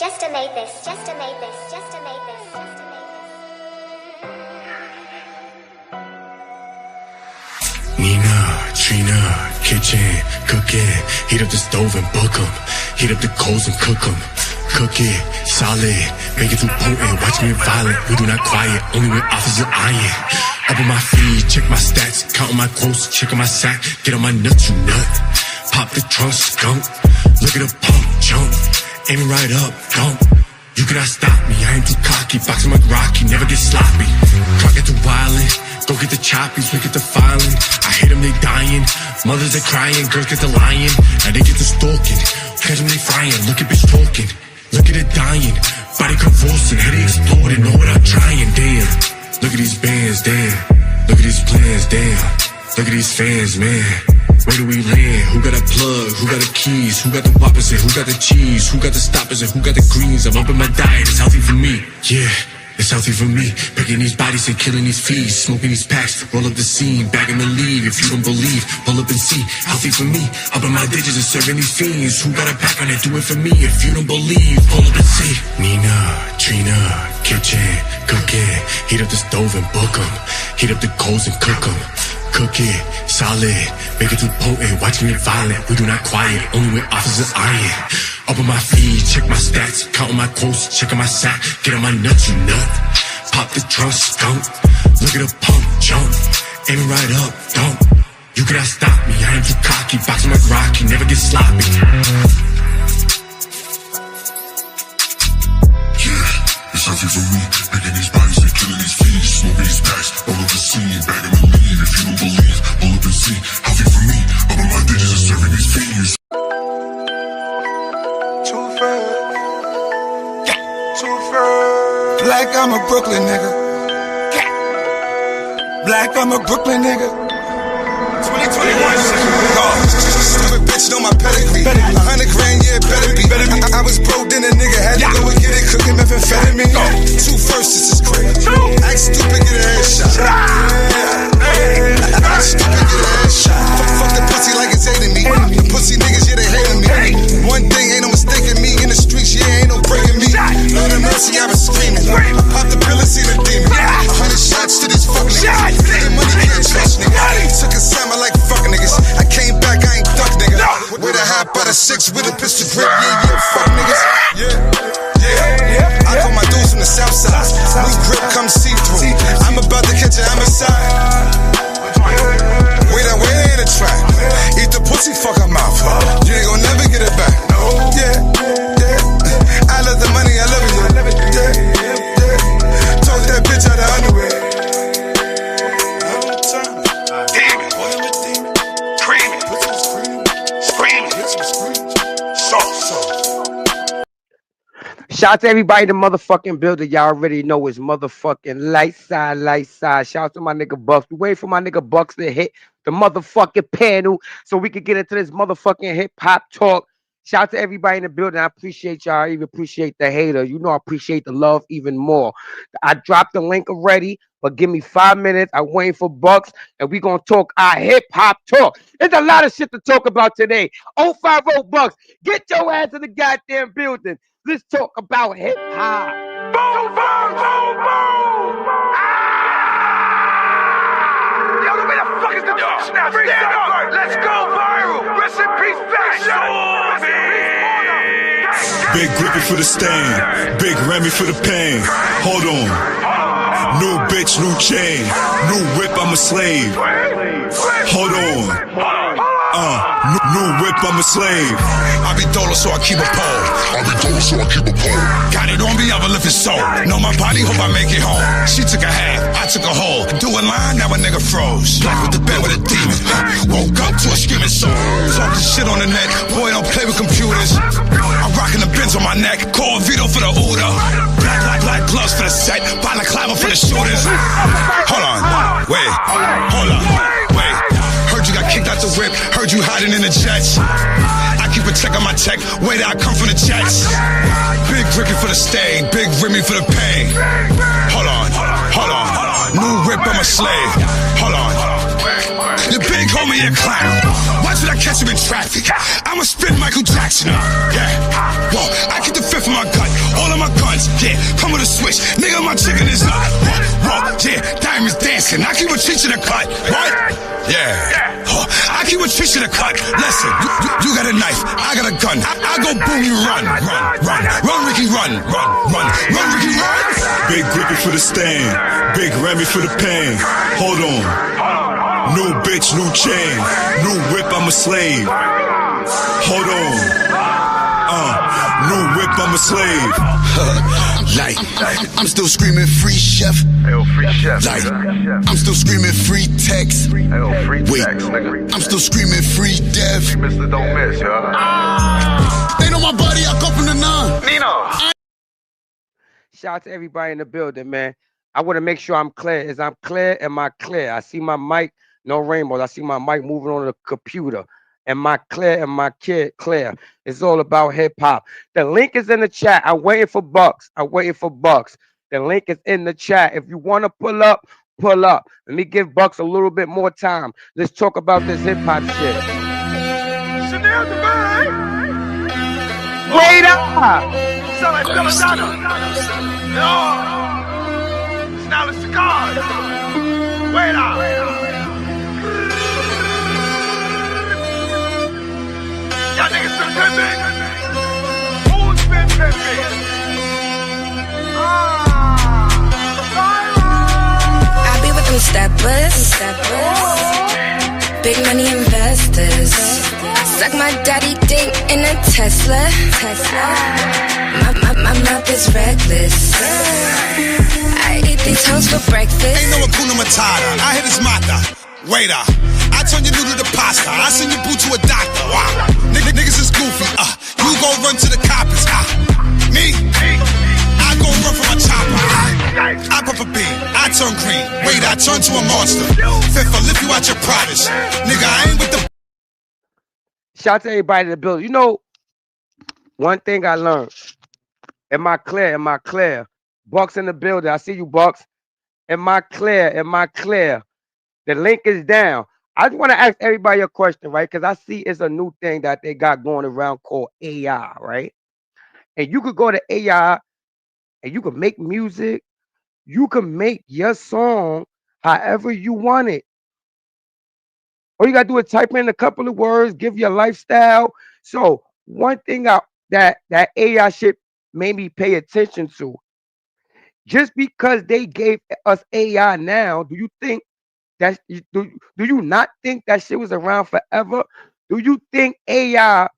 Just to make this. Nina, Trina, kitchen, cooking. Heat up the stove and book 'em. Heat up the coals and cook 'em. Cook it, solid, make it too potent. Watch me violent, we do not quiet. Only with officers iron. Up on my feet, check my stats. Counting my quotes, checking my sack. Get on my nuts, you nut. Pop the trunk, skunk. Look at the pump, jump. Aiming right up, dump. You cannot stop me, I ain't too cocky. Boxing like Rocky, never get sloppy. Clock get the wildin', go get the choppies, we get the filing. I hate them, they dying. Mothers are crying, girls get the lying. Now they get the stalking. Catch them, they frying, look at bitch talking. Look at it dying, body convulsing, head exploding. Know what I'm trying, damn. Look at these bands, damn. Look at these plans, damn. Look at these fans, man. Where do we land? Who got a plug? Who got the keys? Who got the whoppers and who got the cheese? Who got the stoppers and who got the greens? I'm up in my diet, it's healthy for me. Yeah, it's healthy for me. Picking these bodies and killing these fees. Smoking these packs, roll up the scene. Bagging the lead, if you don't believe, pull up and see. Healthy for me, up in my digits and serving these fiends. Who got a pack on it, do it for me. If you don't believe, pull up and see. Nina, Trina, kitchen, cooking. Heat up the stove and book 'em. Heat up the coals and cook 'em. Cook it, solid, make it too potent. Watch me violent, we do not quiet. Only with officers iron. Up on my feet, check my stats. Counting my quotes, checking my sack. Get on my nuts, you nut. Pop the trunk, skunk. Look at the pump, jump. Aiming right up, dump. You cannot stop me, I ain't too cocky. Boxing like Rocky, never get sloppy. Yeah, it's healthy for me. Picking these bodies and killing these fiends. Smoking these packs, all over the scene. Bagging the lead, if you don't believe, pull up and see. Healthy for me, up on my digits and serving these fiends. Black, I'm a Brooklyn nigga. Black, I'm a Brooklyn nigga. 2021 stupid bitch know my pedigree. 100 grand, yeah, better be. I was broke, then a nigga had to go and get it. Cooking methamphetamine. 2 firsts, this is crazy. Act stupid, get a headshot. Act stupid, get a headshot. Fuck the pussy like it's hating me. The pussy niggas, yeah, they hating me. One thing, ain't no mistaking me. In the streets, yeah, ain't no breaking me. Lord have mercy, I was screaming. Pop the pill and see the demon. 100 shots to these fuck niggas. Getting money, can't trust niggas. Took a summer like fuck niggas. I came back, I ain't duck nigga. With a hot butter 6 with a pistol grip. Yeah, fuck niggas. Yeah. I call my dudes from the south side. New grip come see through. I'm about to catch a homicide. Wait in the track. Eat the pussy, fuck her mouth. You ain't gon' never get it back. Yeah. I love the money, I love it. Yeah. Told that bitch out of underwear. Demon. Creaming. Screaming. Shout out to everybody in the motherfucking building. Y'all already know it's motherfucking LITESIDE. Shout out to my nigga Bucks. We waiting for my nigga Bucks to hit the motherfucking panel so we can get into this motherfucking hip hop talk. Shout out to everybody in the building. I appreciate y'all. I even appreciate the hater. You know I appreciate the love even more. I dropped the link already, but give me 5 minutes. I'm waiting for Bucks, and we gonna talk our hip hop talk. There's a lot of shit to talk about today. 050 Bucks, get your ass in the goddamn building. Let's talk about hip hop. Boom, boom, boom, boom. Yo, the way the fuck is the snap? Stand up. Let's go viral. Rest in peace, Fashion. Big Grippy for the stain, Big Remy for the pain. Hold on. New bitch, new chain, new whip, I'm a slave. Hold on. New whip, I'm a slave. I be dolo, so I keep a pole. Got it on me, I will lift his soul. Know my body, hope I make it home. She took a half, I took a whole. Do a line, now a nigga froze. Black with the bed with a demon. Woke up to a screaming soul. Talking shit on the net, boy, don't play with computers. I'm rocking the Benz on my neck. Call Vito for the Uda. Black gloves for the set. Balaclava for the shooters. Hold on, wait, hold up, wait. Heard you got kicked out the whip. Heard you hiding in the jets. I keep a check on my tech. Wait, I come from the jets. Big Ricky for the stain. Big Remy for the pain. Hold on. New whip, I'm a slave. Hold on. Your big call me a clown. Watch when I catch him in traffic. I'ma spin Michael Jackson up. Yeah. Whoa, I keep the fifth in my gun. All of my guns, yeah, come with a switch. Nigga, my chicken is not. Whoa, yeah, diamonds dancing. I keep a treat to the cut. What? Yeah. Oh, I keep a treat to the cut. Listen, you got a knife, I got a gun. I go boom, you run, Ricky, run, Ricky, run. Big grippy for the stain, big Remy for the pain. Hold on. New bitch, new chain, new whip, I'm a slave. Hold on. New whip, I'm a slave. Like, I'm still screaming free chef. Like, I'm still screaming free text. Wait, I'm still screaming free dev. Mr. Don't Miss, y'all. They know my body, I come from the nine. Nino. Shout out to everybody in the building, man. I want to make sure I'm clear. Is I'm clear? Am I clear? I see my mic, no rainbows. I see my mic moving on the computer. Am I clear? Am I clear? It's all about hip hop. The link is in the chat. I'm waiting for Bucks. I'm waiting for Bucks. The link is in the chat. If you want to pull up, pull up. Let me give Bucks a little bit more time. Let's talk about this hip hop shit. Chanel Dubai. Wait up! Sound like Belladonna. No. It's now the cigars. Wait up. Y'all niggas been pimping. Who's been pimping? I be with them steppers, big money investors. Suck my daddy dick in a Tesla. My mouth is reckless. I eat these hoes for breakfast. Ain't no Hakuna Matata, I hit his mata. Waiter, I turn your noodle to pasta. I send your boo to a doctor. Wow. Niggas is goofy. You go run to the coppers. Me, I go run for my chopper. I pop a bean, I turn green. Wait, I turn to a monster. Fifth, I lift you out your promise. Nigga, I ain't with the. Shout out to everybody in the building. You know, one thing I learned. Am I clear? Am I clear? Bucks in the building. I see you, Bucks. Am I clear? Am I clear? The link is down. I just want to ask everybody a question, right? Because I see it's a new thing that they got going around called AI, right? And you could go to AI and you can make music. You can make your song however you want it. All you gotta do is type in a couple of words, give your lifestyle. So one thing that AI shit made me pay attention to, just because they gave us AI now, do you think that do you not think that shit was around forever? Do you think AI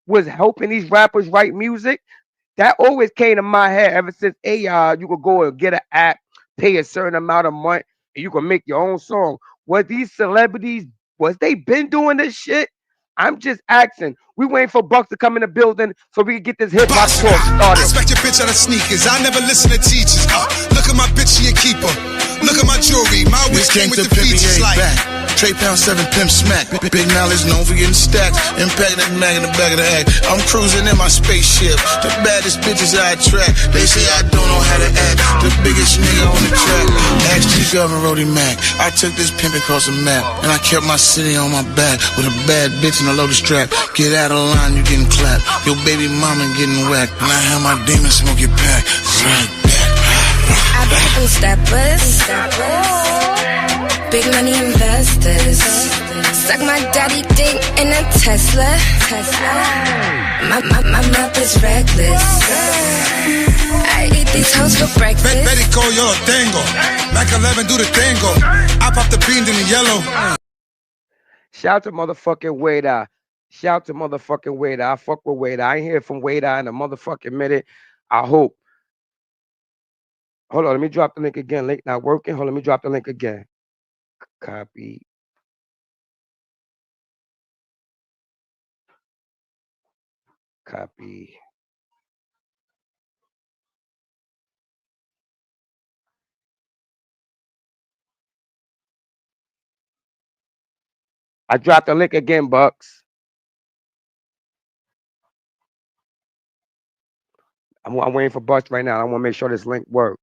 was helping these rappers write music? That always came to my head ever since AI. You could go and get an app, pay a certain amount of money, and you can make your own song. Was these celebrities, was they been doing this shit? I'm just asking. We waiting for Bucks to come in the building so we can get this hip hop talk I started. expect your bitch out of sneakers. I never listen to teachers. Look at my bitch, she a keeper. Look at my jewelry. My wrist came with the features like. Trey Pound 7 Pimp Smack. Big knowledge known for getting stacked. Impact that mag in the back of the act. I'm cruising in my spaceship. The baddest bitches I attract. They say I don't know how to act. The biggest nigga on the track. Ask G Governor Roddy Mac. I took this pimp across the map. And I kept my city on my back. With a bad bitch and a loaded strap. Get out of line, you getting clapped. Your baby mama getting whacked. And I have my demon smoke your pack. Right back. I be with them steppers, big money investors. Suck my daddy dick in a Tesla. My mouth is reckless. I eat these hoes for breakfast. Médico, yo lo tengo. Mac 11, do the tango. I pop the beans in the yellow. Shout out to motherfucking Wader. Shout out to motherfucking Wader. I fuck with Wader. I ain't hear from Wader in a motherfucking minute. I hope. Hold on, let me drop the link again. Link not working. Hold on, let me drop the link again. Copy. Copy. I dropped the link again, Bucks. I'm waiting for Bucks right now. I want to make sure this link works.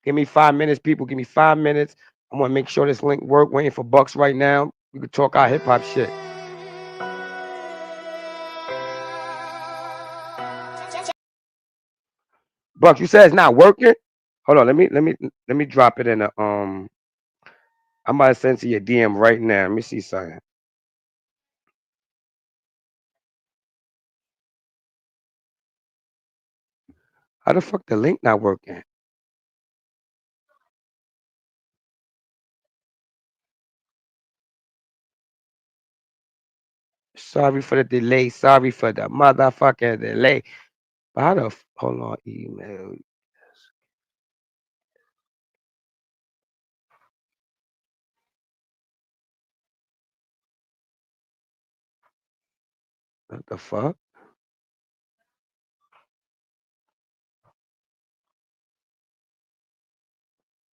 Give me 5 minutes, people. Give me 5 minutes. I want to make sure this link work. Waiting for Bucks right now. We can talk our hip hop shit. Bucks, you said it's not working. Hold on. Let me drop it in a I'm about to send to your DM right now. Let me see something. How the fuck the link not working? Sorry for the delay. Sorry for the motherfucking delay. But how the hold on, email. What the fuck?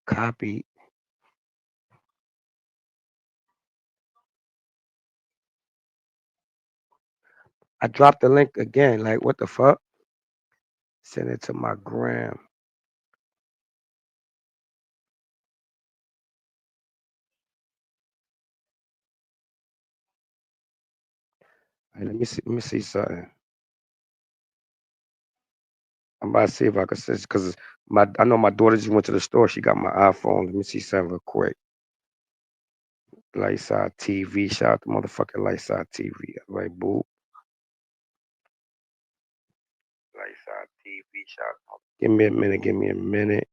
Copy. I dropped the link again. Like, what the fuck? Send it to my gram. Right, let me see something. I'm about to see if I can see because I know my daughter just went to the store. She got my iPhone. Let me see something real quick. LITESIDE.TV. Shout out to motherfucking LITESIDE.TV. All right, boo. LITESIDE.TV. Shout out. Give me a minute. Give me a minute.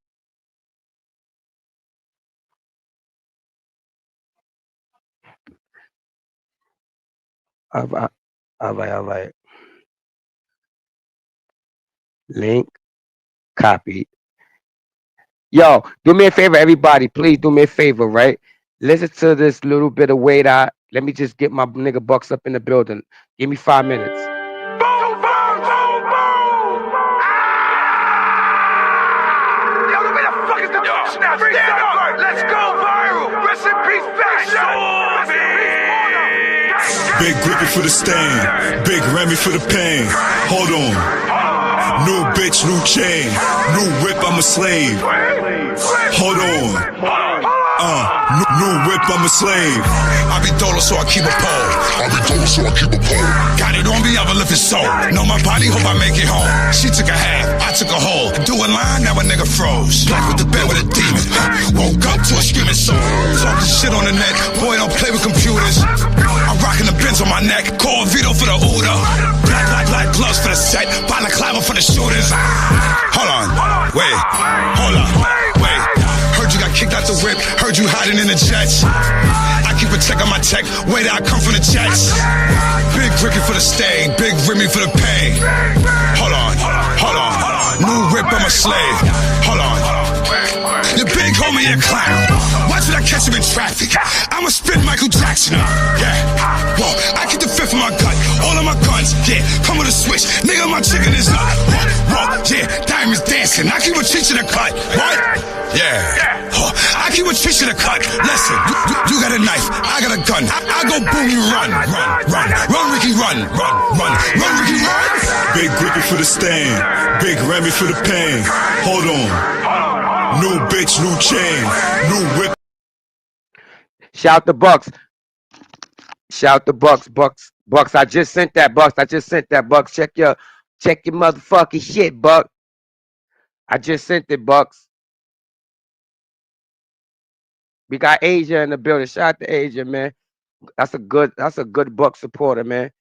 All right. Link. Copy. Yo, do me a favor, everybody. Please do me a favor, right? Listen to this little bit of wait out. Let me just get my nigga Bucks up in the building. Give me 5 minutes. Boom, boom, boom, boom. Yo, where the fuck is the snap? Stand up. Let's go viral. Rest in peace, Fashion. Rest in peace, Big Grippy for the stain, Big Remy for the pain. Hold on. New bitch, new chain, new whip, I'm a slave. Hold on. New whip, I'm a slave. I be dolo, so I keep a pole. Got it on me, I'ma lift his soul. Know my body, hope I make it home. She took a half, I took a whole. Do a line, now a nigga froze. Black with the bed with a demon. Woke up to a screaming soul. Talking shit on the net, boy, don't play with computers. I'm rocking the Benz on my neck. Call Vito for the Uda. Black gloves for the set. Balaclava for the shooters. Hold on, wait, hold on, wait. Heard you got kicked out the whip. Heard you hiding in the jets. I keep a check on my tech. Wait, I come from the jets. Big Ricky for the stain. Big Remy for the pain. Hold on. New whip, I'm a slave. Hold on. The big homie a clown. Watch when I catch him in traffic. I'ma spin Michael Jackson. Yeah. Whoa, I keep the fifth in my gut. All of my guns, yeah. Come with a switch. Nigga, my chicken is up. Whoa, yeah. Diamonds dancing. I keep a cheat to the cut. What? Yeah. I keep a cheat to the cut. Listen, you got a knife. I got a gun. I go boom, you run. Run, Ricky, run. Run, Ricky, run. Big Grippy for the stain, Big Remy for the pain. Hold on. New bitch, new chain, new whip. Shout the Bucks. Shout the Bucks. Bucks. I just sent that, Bucks. Check your motherfucking shit, Buck. I just sent it, Bucks. We got Asia in the building. Shout out to Asia, man. That's a good Buck supporter, man.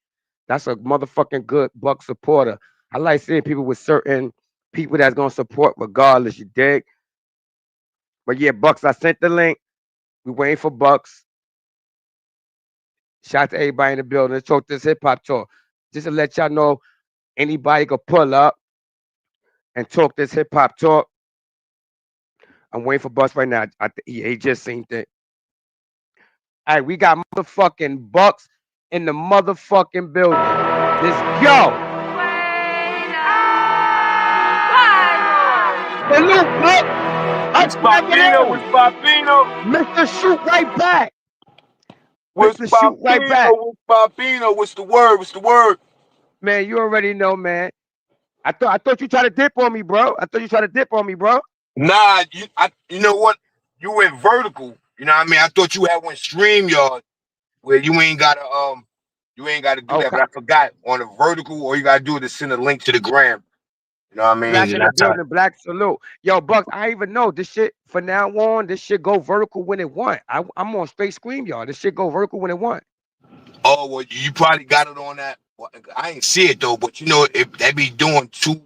That's a motherfucking good Buck supporter. I like seeing people with certain people that's gonna support regardless, you dig? But yeah, Bucks, I sent the link. We waiting for Bucks. Shout out to everybody in the building. Let's talk this hip hop talk. Just to let y'all know, anybody can pull up and talk this hip hop talk. I'm waiting for Bucks right now. He just seen it. All right, we got motherfucking Bucks in the motherfucking building. Let's go. Salute, Buck. What's Papino? Mr. Shoot right back. What's Papino? What's the word? Man, you already know, man. I thought you tried to dip on me, bro. Nah, you know what? You went vertical. You know what I mean? I thought you had one StreamYard where you ain't gotta do that, Okay. but I forgot on the vertical, all you gotta do is to send a link to the gram. You know what I mean? Black And in the that's how. building, black salute. Yo, Bucks, I even know this shit for now on. This shit go vertical when it want. I'm on straight scream, y'all. This shit go vertical when it want. Oh well, you probably got it on that. Well, I ain't see it though, but you know if they be doing two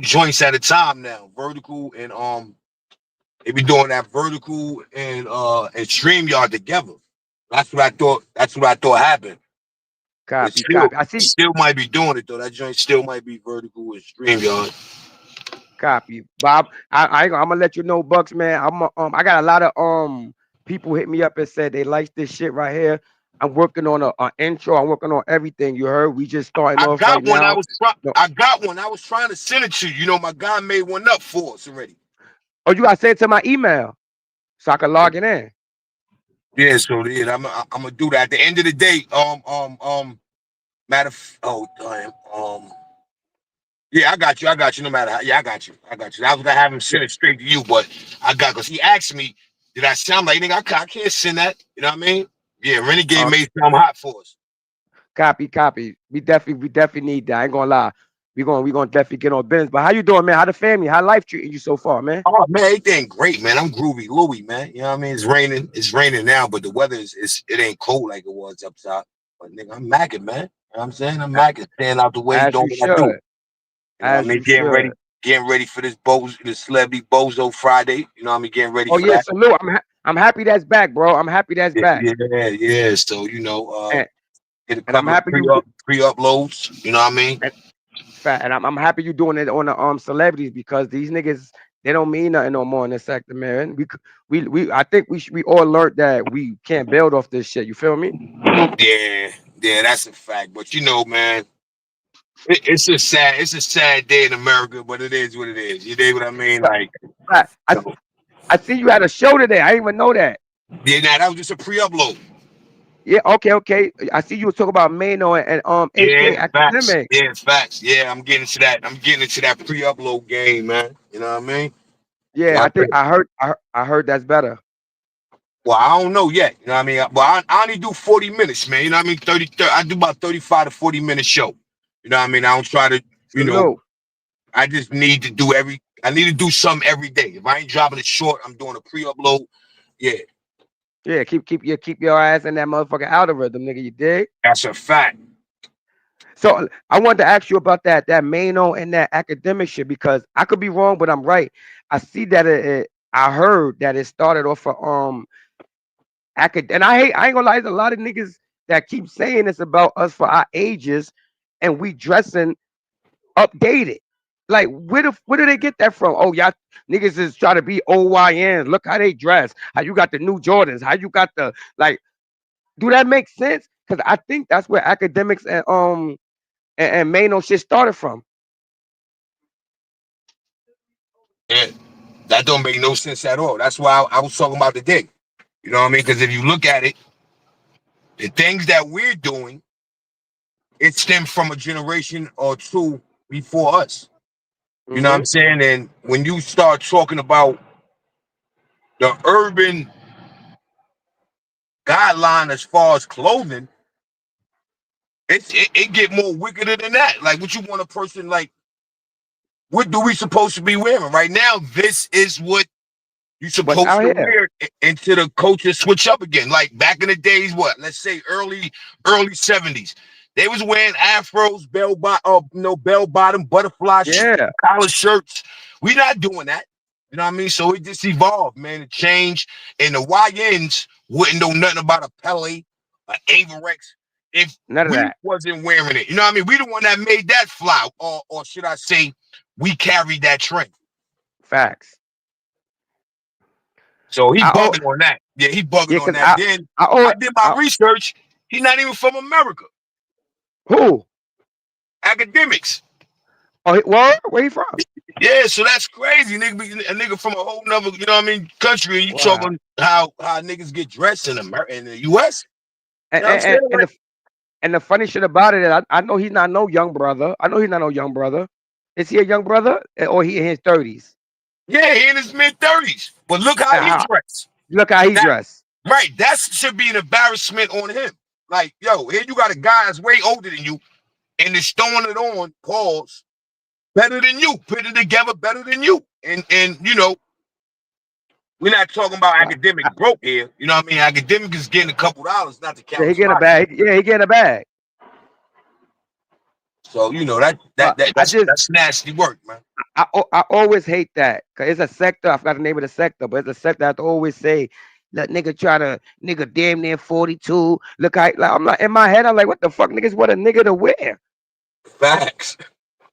joints at a time now, vertical and they be doing that vertical and StreamYard together. That's what I thought. That's what I thought happened. But Copy, copy. I see. still might be doing it though. That joint still might be vertical with StreamYard. Copy, Bob. I'm gonna let you know, Bucks, man. I got a lot of people hit me up and said they like this shit right here. I'm working on a intro. I'm working on everything. You heard? We just starting I off right got one. now. No. I got one. I was trying to send it to you. You know, my guy made one up for us already. Oh, you gotta send it to my email so I can log it in. Yeah, so yeah, I'm gonna do that at the end of the day. Oh damn. Yeah, I got you. I got you. No matter how. Yeah, I got you. I got you. I was gonna have him send it straight to you, but I got because he asked me, did I sound like nigga? I can't send that. You know what I mean? Yeah, Renegade Uh, made something hot for us. copy. We definitely need that. I ain't gonna lie. We gonna definitely get on business. But how you doing, man? How the family? How life treating you so far, man? Oh man, everything great, man. I'm groovy Louie, man. You know what I mean? It's raining. It's raining now, but the weather is it ain't cold like it was up top. But nigga, I'm macking, man. You know what I'm saying? I'm A- macking, staying out the way, As doing you what I do. should. You know what I As mean? you should. Getting ready for this celebrity bozo Friday. You know what I mean? Getting ready Oh for yeah, that. salute. I'm happy that's back, bro. I'm happy that's back. Yeah. So you know, And, get a and I'm couple of happy you pre uploads. You know what I mean? and, fat, and I'm happy you doing it on the celebrities because these niggas they don't mean nothing no more in this sector, man. We I think we all learned that we can't build off this shit. You feel me? Yeah, that's a fact. But you know, man, it's a sad day in America, but it is what it is. You know what I mean? Fat, Like, fat, so, I see you had a show today. I didn't even know that. yeah, nah, that was just a pre-upload. Yeah, okay. I see you was talking about Mano and AK Yeah, facts. Academics. Yeah, facts. Yeah, I'm getting into that. I'm getting into that pre-upload game, man. You know what I mean? Yeah, Yeah, I think I heard that's better. well, I don't know yet. You know what I mean? But I only do 40 minutes, man. You know what I mean? 30, I do about 35 to 40 minute show. You know what I mean? I don't try to, you know, Salute. I just need to I need to do something every day. If I ain't dropping it short, I'm doing a pre-upload. Yeah, Yeah, keep your ass in that motherfucking algorithm, nigga. You dig? that's a fact. So I wanted to ask you about that Mano and that academic shit because I could be wrong, but I'm right. I see that I heard that it started off for and I ain't gonna lie, there's a lot of niggas that keep saying this about us for our ages, and we dressing updated. Like where do they get that from? Oh y'all niggas is trying to be OYNs. Look how they dress. How you got the new Jordans? How you got the like? Do that make sense? Because I think that's where academics and Mano shit started from. Yeah, that don't make no sense at all. That's why I was talking about the dick. You know what I mean? Because if you look at it, the things that we're doing, it stems from a generation or two before us. You know what I'm Mm-hmm. saying? And when you start talking about the urban guideline as far as clothing, it get more wickeder than that. Like, what you want a person like? What do we supposed to be wearing right now? This is what you What's supposed out to here? wear until the culture switch up again. Like back in the days, what? Let's say early 70s. They was wearing afros, bell bottom, butterfly Yeah. collar shirts. We not doing that. You know what I mean? So it just evolved, man. It changed. And the YNs wouldn't know nothing about a Pele, an Averex, if None of we that. wasn't wearing it. You know what I mean? We the one that made that fly, or should I say, we carried that trend. Facts. So he I oh bugging on that. Yeah, he bugging yeah, on cause that. Then I oh I did my research. He's not even from America. who? Academics. Oh, where he from? Yeah, so that's crazy. A nigga from a whole nother, you know what I mean, country, and you Wow. talking how niggas get dressed in America in the US. You And know what I'm saying? the funny shit about it is I know he's not no young brother. I know he's not no young brother. Is he a young brother or he in his 30s? Yeah, he in his mid-30s. But look how he dressed. Look how he dressed. Right, that should be an embarrassment on him. Like, yo, here you got a guy that's way older than you, and is throwing it on, pause, better than you, put it together better than you. And you know, we're not talking about academic broke here. You know what I mean? Academic is getting a couple dollars, not to count. Yeah, he getting a bag. Yeah, he getting a bag. So you know that's nasty work, man. I always hate that because it's a sector. I forgot the name of the sector, but it's a sector I have to always say. That nigga nigga damn near 42. Look, I'm like in my head. I'm like, what the fuck, niggas? What a nigga to wear? Facts.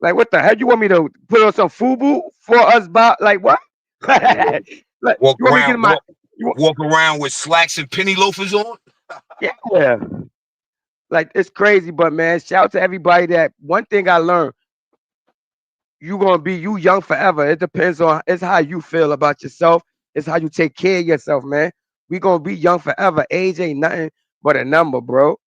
Like, what the hell? You want me to put on some FUBU for us? Like what? Like, walk around with slacks and penny loafers on. Yeah. Like, it's crazy, but man, shout out to everybody. That one thing I learned, you gonna be you young forever. It depends on it's how you feel about yourself. It's how you take care of yourself, man. We gonna be young forever. Age ain't nothing but a number, bro.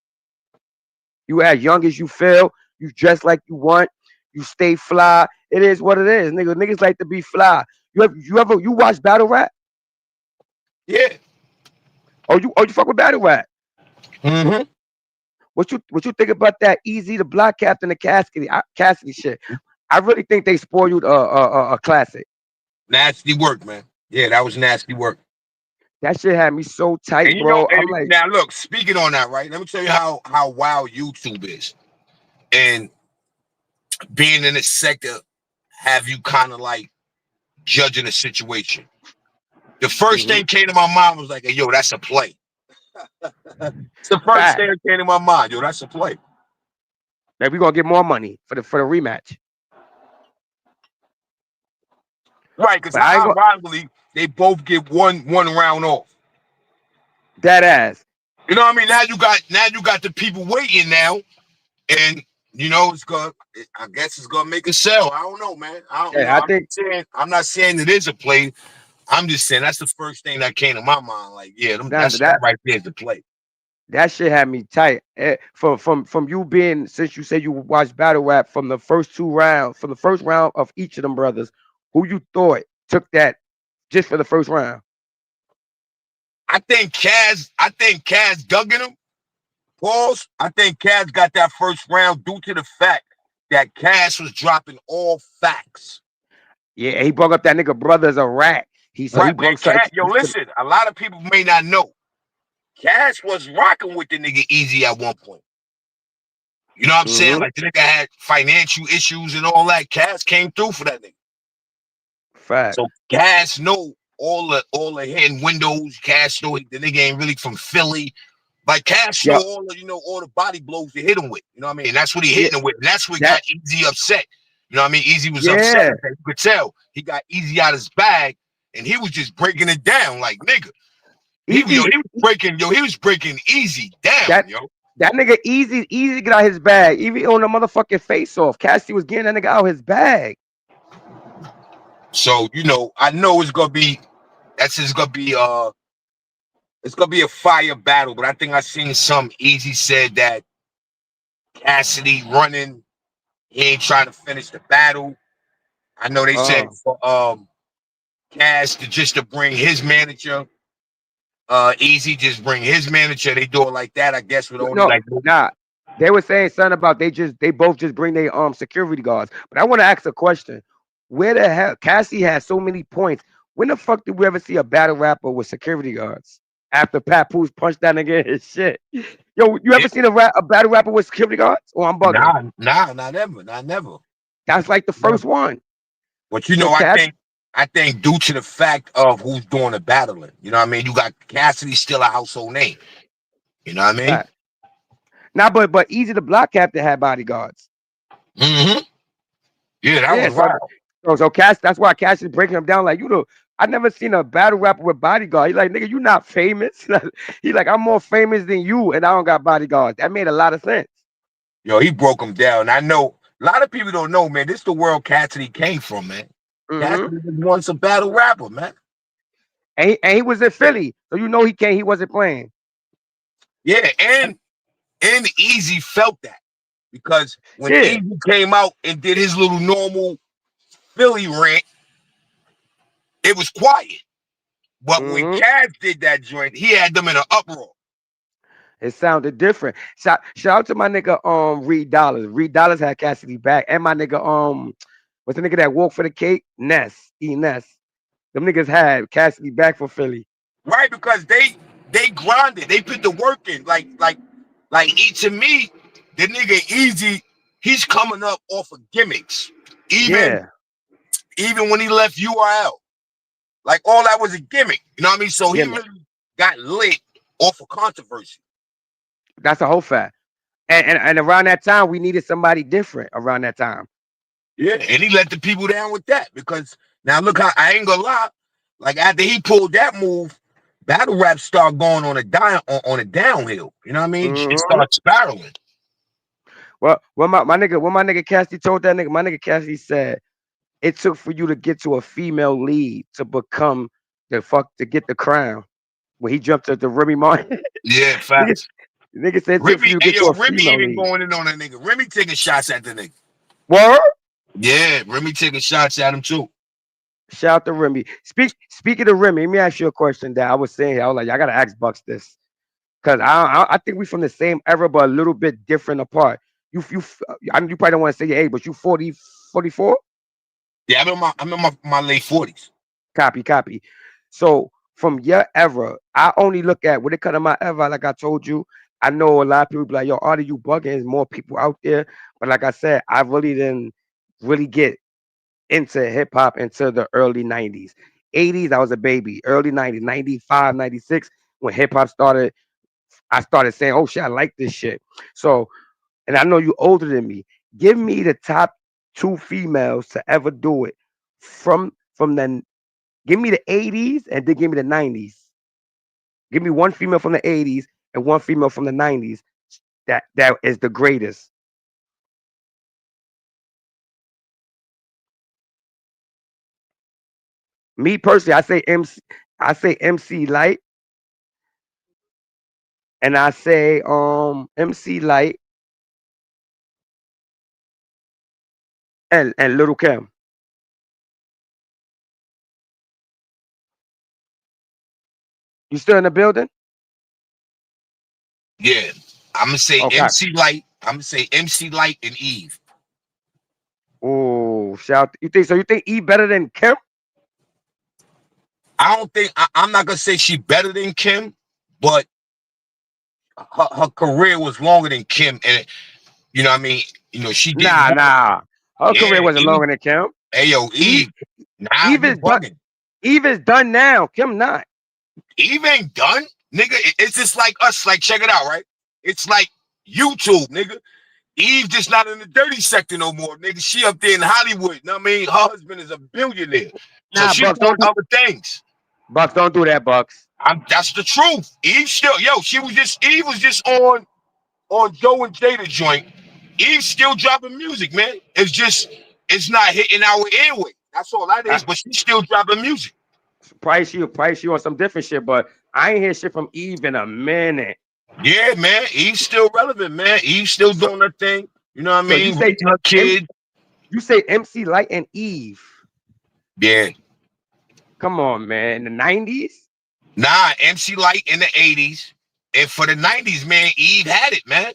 You as young as you feel, you dress like you want, you stay fly. It is what it is, nigga. Niggas like to be fly. You watch battle rap? Yeah. Oh, you fuck with battle rap? Mm-hmm. What you think about that Easy the Block Captain the Cassidy shit? I really think they spoiled a classic. Nasty work, man. Yeah, that was nasty work. That shit had me so tight, and bro. I'm like, now look, speaking on that, right? Let me tell you how wild YouTube is, and being in this sector, have you kind of like judging the situation. The first thing came to my mind was like, hey, yo, that's a play. It's the first thing that came to my mind, yo, that's a play. Like, we gonna get more money for the rematch. Right, because ironically, they both get one round off. That ass. You know what I mean? Now you got the people waiting now, and you know I guess it's gonna make a sell. I don't know, man. I'm not saying it is a play. I'm just saying that's the first thing that came to my mind. Like, yeah, that right there is the play. That shit had me tight. From you being, since you said you watched battle rap, from the first from the first round of each of them brothers, who you thought took that just for the first round? I think Kaz dug in him. Pause. I think Kaz got that first round due to the fact that Kaz was dropping all facts. Yeah, he brought up that nigga brother's a rat. Yo, listen, a lot of people may not know. Kaz was rocking with the nigga Easy at one point. You know what I'm saying? Like, the nigga had financial issues and all that. Kaz came through for that nigga. Fact. So Kaz know all the hidden windows. Kaz know the nigga ain't really from Philly. Like, Kaz know all the body blows they hit him with. You know what I mean? And that's what he hit him with. And that's what got Easy upset. You know what I mean? Easy was upset. You could tell he got Easy out his bag, and he was just breaking it down like, nigga. He was breaking Easy down, yo. That nigga Easy get out his bag. Even on the motherfucking face off. Cassie was getting that nigga out his bag. So, you know, I know it's gonna be a fire battle, but I think I seen some Easy said that Cassidy running, he ain't trying to finish the battle. I know they said for Cass to bring his manager. Easy just bring his manager. They do it like that, I guess. With only they were saying something about they both just bring their security guards. But I want to ask a question: where the hell Cassie has so many points? When the fuck did we ever see a battle rapper with security guards after Papoose punched that nigga in his shit? Yo, you ever seen a battle rapper with security guards? Or I'm bugging? Nah, not never. That's like the first one. But you know, I think due to the fact of who's doing the battling, you know what I mean? You got Cassidy still a household name. You know what I mean? Right. Now, but Easy the Block Captain had bodyguards. Yeah, that was wild. So Cass, that's why Cass is breaking him down. Like, I never seen a battle rapper with bodyguards. He's like, nigga, you not famous. He's like, I'm more famous than you, and I don't got bodyguards. That made a lot of sense. Yo, he broke him down. I know a lot of people don't know, man. This is the world Cassidy came from, man. Cassidy was once a battle rapper, man. And he was in Philly, so he wasn't playing. Yeah, and Easy felt that because when Easy came out and did his little normal Philly rant, it was quiet. But when Kaz did that joint, he had them in an uproar. It sounded different. Shout out to my nigga Reed Dollars. Reed Dollars had Cassidy back, and my nigga what's the nigga that walked for the cake? Ness. Ness. Them niggas had Cassidy back for Philly. Right, because they grinded. They put the work in. Like to me, the nigga Easy, he's coming up off of gimmicks. Even when he left URL. Like all that was a gimmick. You know what I mean? So he really got lit off of controversy. That's a whole fact. And around that time, we needed somebody different around that time. Yeah, and he let the people down with that because now look how I ain't gonna lie. Like after he pulled that move, battle rap started going on a downhill. You know what I mean? It started spiraling. Well, when my nigga Cassidy told that nigga, my nigga Cassidy said it took for you to get to a female lead to become to get the crown. When he jumped to the Remy Martin. Yeah, facts. Nigga said Remy, Remy even lead. going in on that nigga. Remy taking shots at the nigga. What? Yeah, Remy taking shots at him too. Shout out to Remy. Speaking of Remy, let me ask you a question that I was saying here. I was like, I gotta ask Bucks this. Cause I think we from the same era, but a little bit different apart. You probably don't want to say your age, but you 40, 44? Yeah, I'm in my late 40s. Copy. So from your era, I only look at when it comes to my era, like I told you, I know a lot of people be like, yo, ARTY, you bugging. There's more people out there. But like I said, I really didn't really get into hip hop until the early 90s. 80s, I was a baby. Early 90s, 95, 96, when hip hop started, I started saying, oh shit, I like this shit. So, and I know you older than me. Give me the top 2 females to ever do it from the. Give me the 80s and then give me the 90s. Give me one female from the 80s and one female from the 90s. That is the greatest. Me personally, I say MC Light. And I say MC Light and Little Kim. You still in the building? Yeah, I'm gonna say MC Light. I'm gonna say MC Light and Eve. Oh, shout! You think Eve better than Kim? I don't think I'm not gonna say she better than Kim, but her career was longer than Kim, and you know what I mean. You know she did. Nah. Her career wasn't longer than Kim. Hey yo, Eve. Nah, Eve is done. Eve is done now. Kim not. Eve ain't done, nigga. It's just like us. Like check it out, right? It's like YouTube, nigga. Eve just not in the dirty sector no more, nigga. She up there in Hollywood. You know what I mean? Her husband is a billionaire. So Nah, she's doing other things. Bucks, don't do that, Bucks. That's the truth. Eve still, Eve was just on Joe and Jada joint. Eve still dropping music, man. It's not hitting our airway. That's all that is, but she's still dropping music. Price you on some different shit, but I ain't hear shit from Eve in a minute. Yeah, man. Eve's still relevant, man. Eve's still doing her thing. You know what I mean? You say her kid. You say MC Light and Eve. Yeah. Come on, man. In the 90s? Nah, MC Light in the 80s. And for the 90s, man, Eve had it, man.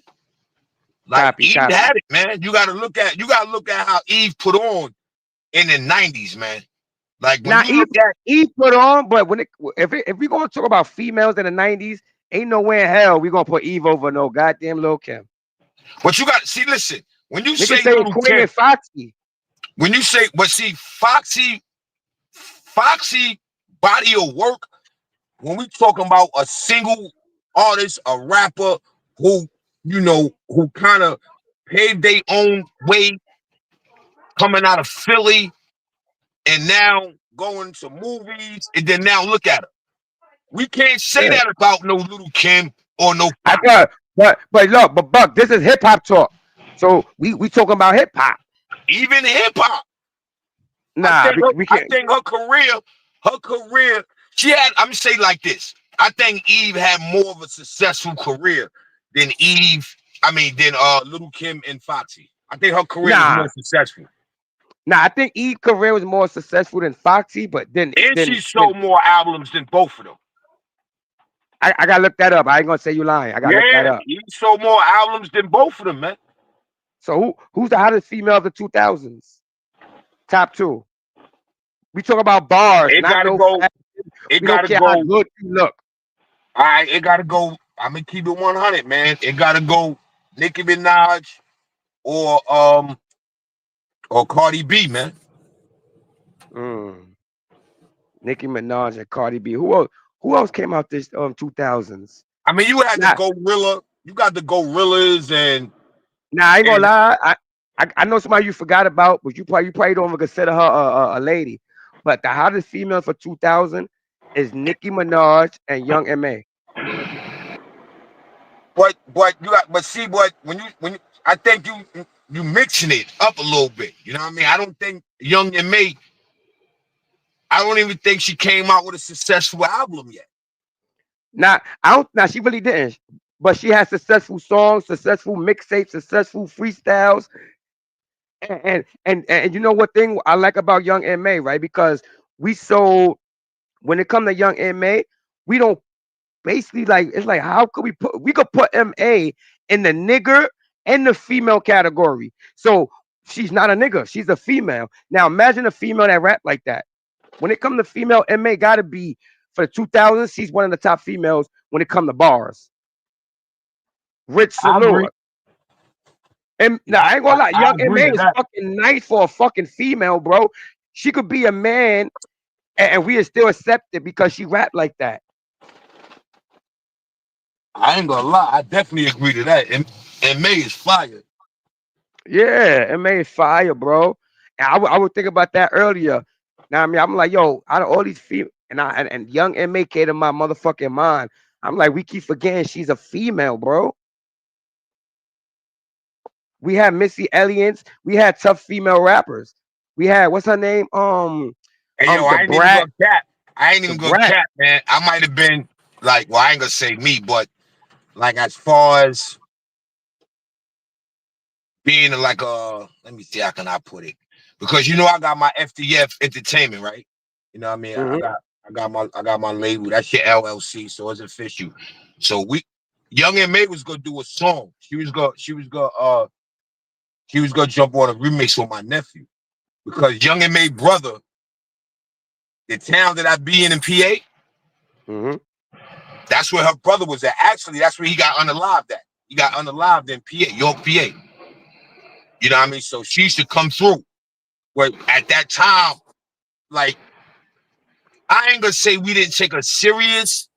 Like Eve had it, man. You gotta look at how Eve put on in the 90s, man. Like when Eve put on, but if we gonna talk about females in the 90s, ain't no way in hell we gonna put Eve over no goddamn Lil Kim. But you gotta see, listen, when you say Lil Queen and Foxy. When you say, but see, Foxy body of work, when we talking about a single artist, a rapper who, you know, who kind of paved their own way coming out of Philly and now going to movies, and then now look at her. We can't say that about no Little Kim or no. But look, but Buck, this is hip hop talk. So we talking about hip hop. Even hip hop. Nah, I think her career, she had, I'm gonna say like this. I think Eve had more of a successful career than Little Kim and Foxy. I think her career was more successful. Now I think Eve's career was more successful than Foxy, but And she sold more albums than both of them. I gotta look that up. I ain't gonna say you lying. I gotta look that Yeah, up. he sold more albums than both of them, man. So who's the hottest female of the 2000s? Top two. We talk about bars, It not gotta no go. fat. It We don't gotta care how go. good you look. All right, it gotta go. I'm gonna keep it 100, man. It gotta go. Nicki Minaj or Cardi B, man. Nicki Minaj and Cardi B. Who else came out this 2000s? I mean, you had the Gorilla. You got the Gorillas and. Nah, I ain't gonna lie. I know somebody you forgot about, but you probably don't even consider her a lady. But the hottest female for 2000 is Nicki Minaj and Young M.A. But you got see what when you I think you mixing it up a little bit. You know what I mean? I don't think Young M.A. I don't even think she came out with a successful album yet. Now she really didn't, but she has successful songs, successful mixtapes, successful freestyles. And you know what thing I like about Young M.A., right? Because when it comes to Young M.A., we don't basically like it's like how could we could put M.A. in the nigger and the female category. So she's not a nigger, she's a female. Now imagine a female that rap like that. When it comes to female, M.A. gotta be for the 2000s, she's one of the top females when it comes to bars. Rich I agree. Salute. And now I ain't gonna lie, I Young agree M.A. to is that. fucking nice for a fucking female, bro. She could be a man and we are still accept it because she rap like that. I ain't gonna lie, I definitely agree to that. And May is fire. Yeah, M.A. is fire, bro. And I would think about that earlier. Now I mean, I'm like, yo, out of all these female and Young M.A. came to my motherfucking mind. I'm like, we keep forgetting she's a female, bro. We had Missy Elliott. We had tough female rappers. We had what's her name? And yo, The I ain't even Brat. gonna cap. I ain't The even gonna Brat. cap, man. I might have been like, well, I ain't gonna say me, but like as far as being like let me see how can I put it, because you know I got my FDF Entertainment, right? You know what I mean? I got my label. That's your LLC, so it's official. So Young M.A. was gonna do a song. She was gonna jump on a remix with my nephew because Young M.A. brother, the town that I be in PA, that's where her brother was at. Actually, that's where he got unalived at. He got unalived in PA, York, PA. You know what I mean? So she used to come through. But at that time, like, I ain't gonna say we didn't take her serious,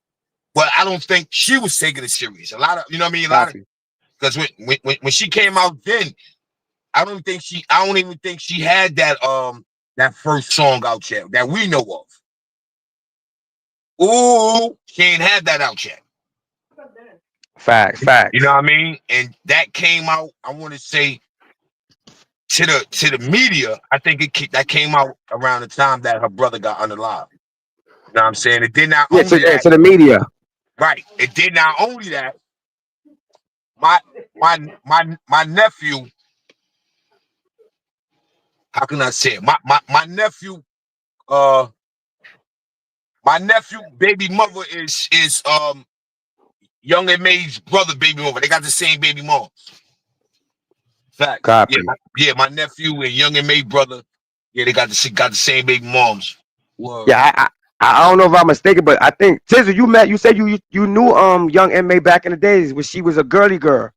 but I don't think she was taking it serious. A lot of, you know what I mean? Because when she came out then, I don't even think she had that first song out yet that we know of. Ooh, she ain't had that out yet. Facts. You know what I mean? And that came out, I want to say, to the media. I think that came out around the time that her brother got unalive. You know what I'm saying? It did not only that. To the media. Right. It did not only that. My nephew. How can I say it? My nephew. My nephew baby mother is Young M.A.'s brother baby mother. They got the same baby mom. Fact. Copy. Yeah. My nephew and Young M.A. brother. Yeah, they got the same baby moms. Word. Yeah, I don't know if I'm mistaken, but I think Tizzle, you said you knew Young M.A. back in the days when she was a girly girl.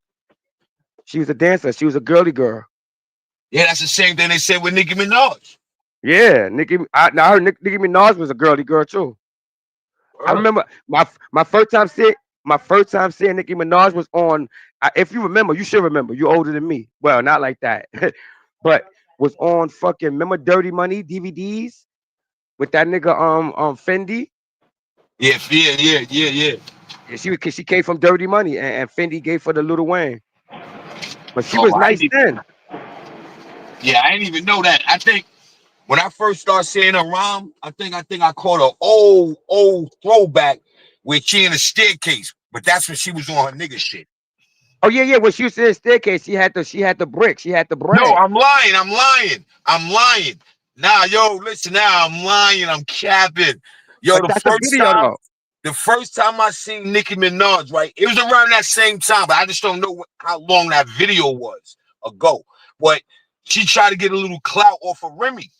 She was a dancer. She was a girly girl. Yeah, that's the same thing they said with Nicki Minaj. Yeah, I heard Nicki Minaj was a girly girl too. I remember my first time seeing Nicki Minaj was on. If you remember, you should remember. You're older than me. Well, not like that, but was on fucking remember Dirty Money DVDs with that nigga Fendi. Yeah. Yeah, she came from Dirty Money, and Fendi gave for the Lil Wayne. But she Oh, was nice then. Yeah, I didn't even know that. I think when I first started seeing her rhyme, I think I caught an old throwback with she in a staircase. But that's when she was on her nigga shit. Oh yeah. When she was in the staircase, she had the brick. She had the No, bread. I'm lying. I'm lying. Nah, yo, listen now. I'm lying. I'm capping. Yo, But that's a video though. the first time I seen Nicki Minaj, right? It was around that same time, but I just don't know how long that video was ago. But she tried to get a little clout off of Remy.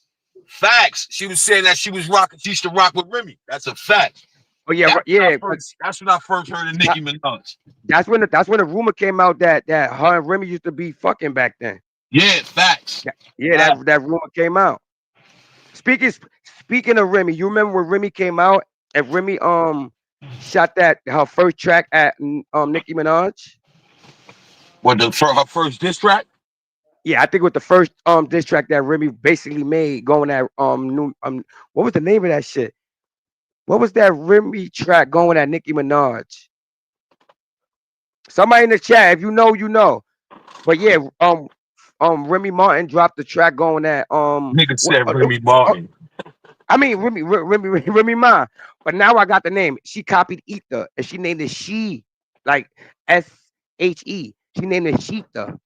Facts. She was saying that she was rocking. She used to rock with Remy. That's a fact. Oh yeah, yeah. That's when I first heard of Nicki Minaj. That's when the rumor came out that her and Remy used to be fucking back then. Yeah, facts. Yeah, that rumor came out. Speaking of Remy, you remember when Remy came out and Remy shot that her first track at Nicki Minaj? What for her first diss track? Yeah, I think with the first diss track that Remy basically made going at new what was the name of that shit? What was that Remy track going at Nicki Minaj? Somebody in the chat, if you know, you know. But yeah, Remy Martin dropped the track going at Nigga said Remy Martin. I mean Remy Ma. But now I got the name. She copied Ether and she named it She, like SHE. She named it Sheetha.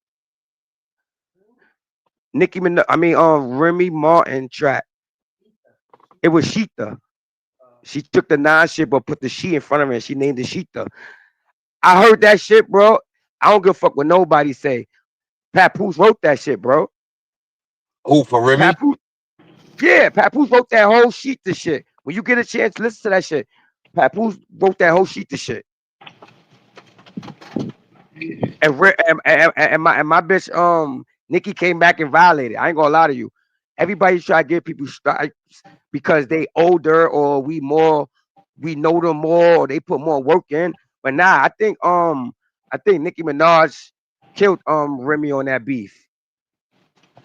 Nicki Minaj, I mean Remy Martin track. It was Sheetha. She took the nine shit but put the she in front of her and she named it Sheetha. I heard that shit, bro. I don't give a fuck what nobody say. Papoose wrote that shit, bro. Oh, for Remy? Papoose, yeah, Papoose wrote that whole sheet to shit. When you get a chance, listen to that shit. Papoose wrote that whole sheet to shit. And my bitch Nikki came back and violated. I ain't gonna lie to you. Everybody try to give people stripes because they older or we know them more or they put more work in. But nah, I think Nicki Minaj killed Remy on that beef.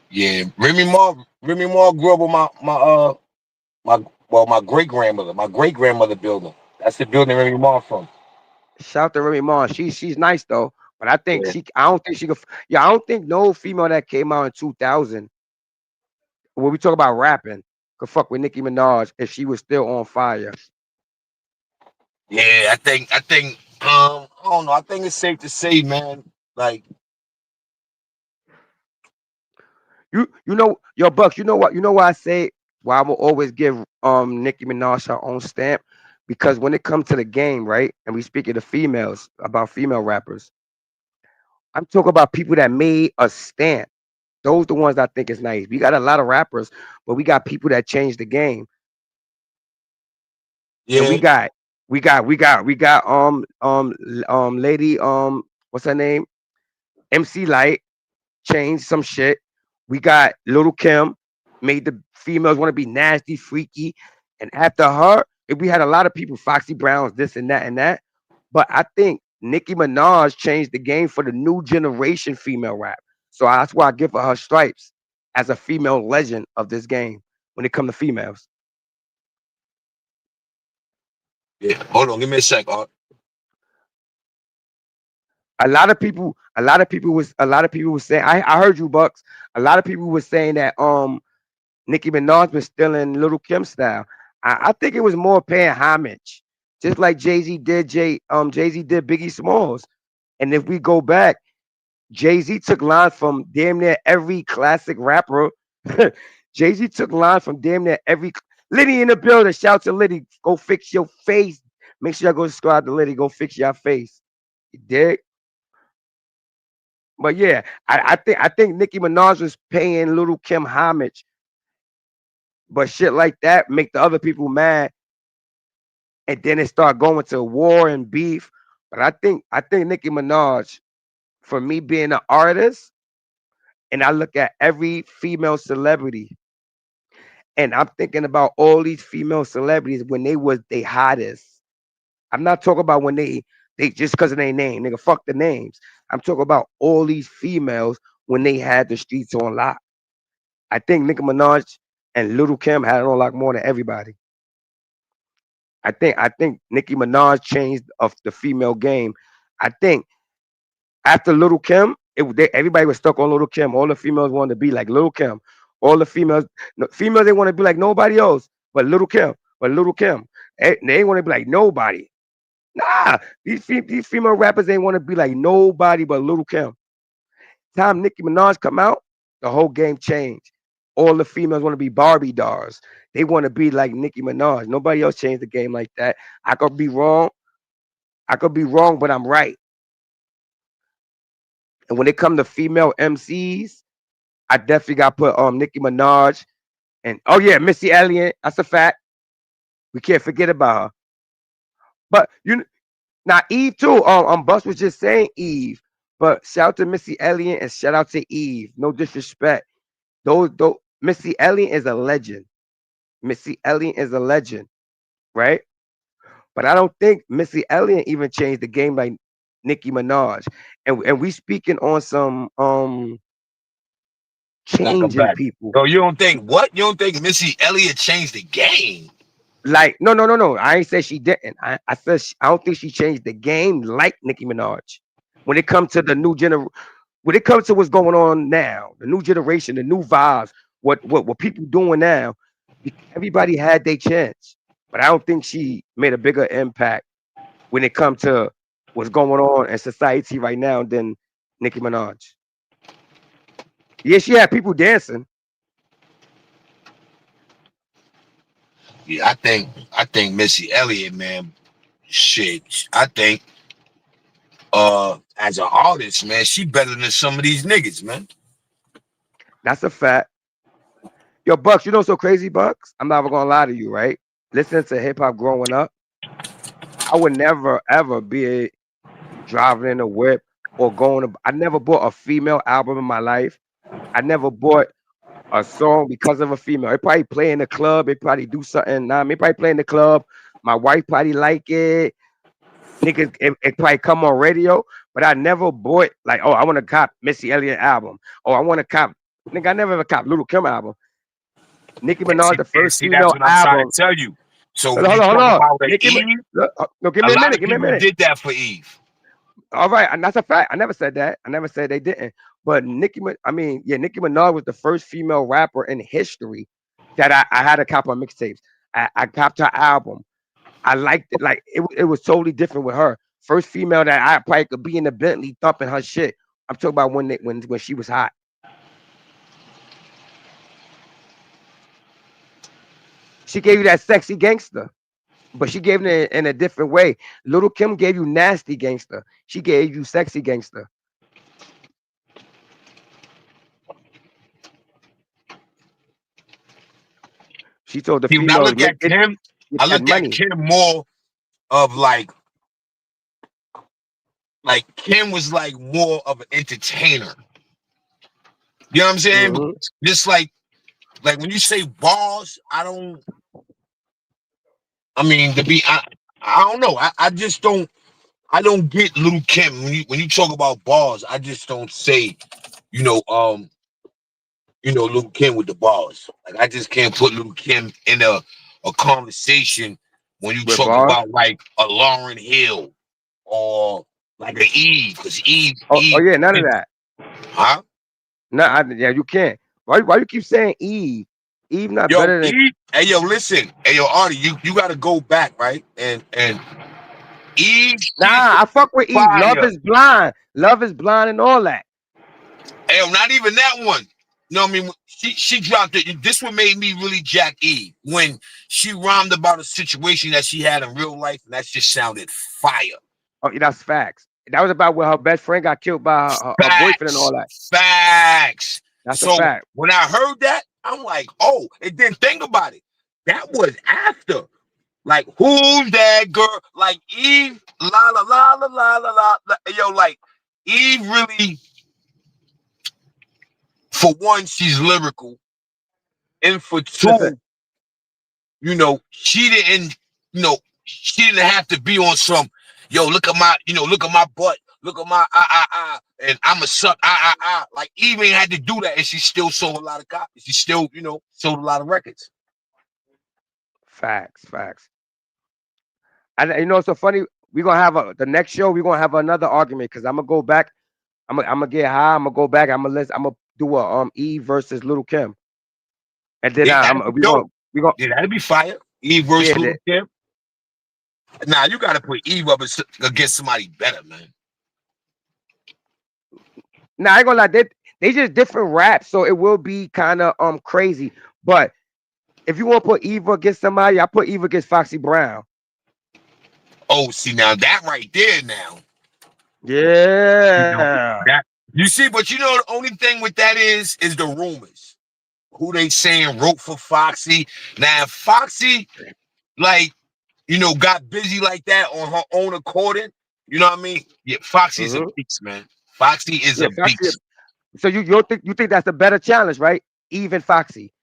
Yeah, Remy Ma grew up with my great grandmother. My great grandmother building. That's the building Remy Ma from. Shout out to Remy Ma. She's nice though. But I think Yeah. I don't think she could. Yeah, I don't think no female that came out in 2000 when we talk about rapping could fuck with Nicki Minaj if she was still on fire. Yeah, I think I don't know. I think it's safe to say, man. Like, You know your Bucks. You know what? You know why I say why I will always give Nicki Minaj her own stamp because when it comes to the game, right? And we speak of the females about female rappers. I'm talking about people that made a stamp. Those the ones I think is nice. We got a lot of rappers, but we got people that changed the game. And yeah, we got lady what's her name? MC Light changed some shit. We got Little Kim made the females want to be nasty, freaky, and after her, we had a lot of people, Foxy Browns, this and that and that. But I think Nicki Minaj changed the game for the new generation female rap. So that's why I give her stripes as a female legend of this game when it comes to females. yeah. Hold on, give me a sec. A lot of people was saying I heard you Bucks. A lot of people was saying that Nicki Minaj was stealing Little Kim style. I think it was more paying homage, just like Jay-Z did Jay-Z did Biggie Smalls. And if we go back, Jay-Z took lines from damn near every classic rapper. Jay-Z took lines from damn near every Liddy in the building. Shout to Liddy. Go fix your face. Make sure y'all go subscribe to Liddy. Go fix your face. You dig? But yeah, I think Nicki Minaj was paying Little Kim homage, but shit like that make the other people mad, and then it start going to war and beef. But I think Nicki Minaj, for me being an artist, and I look at every female celebrity, and I'm thinking about all these female celebrities when they was they hottest. I'm not talking about when they just because of their name, nigga. Fuck the names. I'm talking about all these females when they had the streets on lock. I think Nicki Minaj and Little Kim had it on lock more than everybody. I think Nicki Minaj changed of the female game. I think after Little Kim, everybody was stuck on Little Kim. All the females wanted to be like Little Kim. All the females, no, females they want to be like nobody else but Little Kim. But Little Kim, they want to be like nobody. Nah, these female rappers ain't want to be like nobody but Little Kim. Time Nicki Minaj come out, the whole game changed. All the females want to be Barbie dolls. They want to be like Nicki Minaj. Nobody else changed the game like that. I could be wrong. I could be wrong, but I'm right. And when it come to female MCs, I definitely got to put Nicki Minaj and oh yeah, Missy Elliott. That's a fact. We can't forget about her. But now Eve too. Bus was just saying Eve, but shout out to Missy Elliott and shout out to Eve. No disrespect. Those Missy Elliott is a legend. Missy Elliott is a legend, right? But I don't think Missy Elliott even changed the game like Nicki Minaj. And we speaking on some changing back. people. So you don't think what? You don't think Missy Elliott changed the game? Like no. I ain't say she didn't. I said I don't think she changed the game like Nicki Minaj. When it comes to the new generation, when it comes to what's going on now, the new generation, the new vibes, what people doing now, everybody had their chance. But I don't think she made a bigger impact when it comes to what's going on in society right now than Nicki Minaj. Yeah, she had people dancing. Yeah, I think Missy Elliott, man, shit. I think as an artist, man, she better than some of these niggas, man. That's a fact. Yo, Bucks, you know what's so crazy, Bucks? I'm not gonna lie to you, right? Listening to hip hop growing up, I would never ever be driving in a whip or going to. I never bought a female album in my life. I never bought a song because of a female. It probably play in the club. It probably do something. Nah, it probably play in the club. My wife probably like it. Niggas, it probably come on radio. But I never bought like, oh, I want to cop Missy Elliott album. Oh, I want to cop. Nigga, I never ever cop Little Kim album. Nicki Minaj, the first See, that's female what I'm trying album. to tell you. So Hold when on, you hold talk on. about the Nicki, Eve, no, give a me a lot minute. of Give me a people minute. did that for Eve. All right, and that's a fact. I never said that. I never said they didn't. But Nicki Minaj was the first female rapper in history that I had a cop on mixtapes. I copped her album. I liked it. Like it was totally different with her. First female that I probably could be in the Bentley thumping her shit. I'm talking about when she was hot. She gave you that sexy gangster, but she gave it in a different way. Little Kim gave you nasty gangster. She gave you sexy gangster. She told the See, when I females, look at get Kim, I that look at money. Kim more of like Kim was like more of an entertainer. You know what I'm saying? Hmm. Just like when you say bars, I don't. I mean, I don't know. I just don't. I don't get Little Kim when you talk about bars. I just don't say, you know, Little Kim with the bars. Like I just can't put Little Kim in a conversation when you With talk bars. about like a Lauren Hill or like an Eve, because Oh yeah, none of that. huh? No, yeah, you can't. Why you keep saying Eve? Eve not Yo, better than. Eve, hey yo, listen, hey yo, Artie, you got to go back, right? And Eve shit Nah, I fuck with Eve. Love fire. is blind. Love is blind and all that. Hey, yo, not even that one. You know what I mean? She dropped it. This one made me really jack Eve when she rhymed about a situation that she had in real life, and that just sounded fire. Oh, yeah, that's facts. That was about where her best friend got killed by her boyfriend and all Facts. that. Facts. That's a So fact. when I heard that, I'm like, oh, and then think about it. That was after. Like, who's that girl? Like Eve, la la la la la la la. Yo, like Eve really, for one, she's lyrical. And for Listen, two, she didn't have to be on some, yo, look at my butt, look at my and I'm a suck like Eve ain't had to do that, and she still sold a lot of copies. She still, sold a lot of records. facts. And you know, it's so funny. We're gonna have the next show. We're gonna have another argument because I'm gonna go back. I'm gonna get high. I'm gonna go back. I'm gonna do a Eve versus Little Kim, and then Yeah, that'd be we gonna dope. Yeah, that'd be fire. Eve versus yeah Little Kim. Nah, you gotta put Eve up against somebody better, man. Now I ain't gonna lie, they just different raps, so it will be kind of crazy. But if you want to put Eva against somebody, I put Eva against Foxy Brown. Oh, see now that right there now. You know Yeah. that you see, but you know the only thing with that is the rumors. Who they saying wrote for Foxy. Now if Foxy, like, you know, got busy like that on her own according, you know what I mean? Yeah, Foxy is a beast, man. Foxy is Yeah, a Foxy. beast. So you think that's a better challenge, right? Eve and Foxy,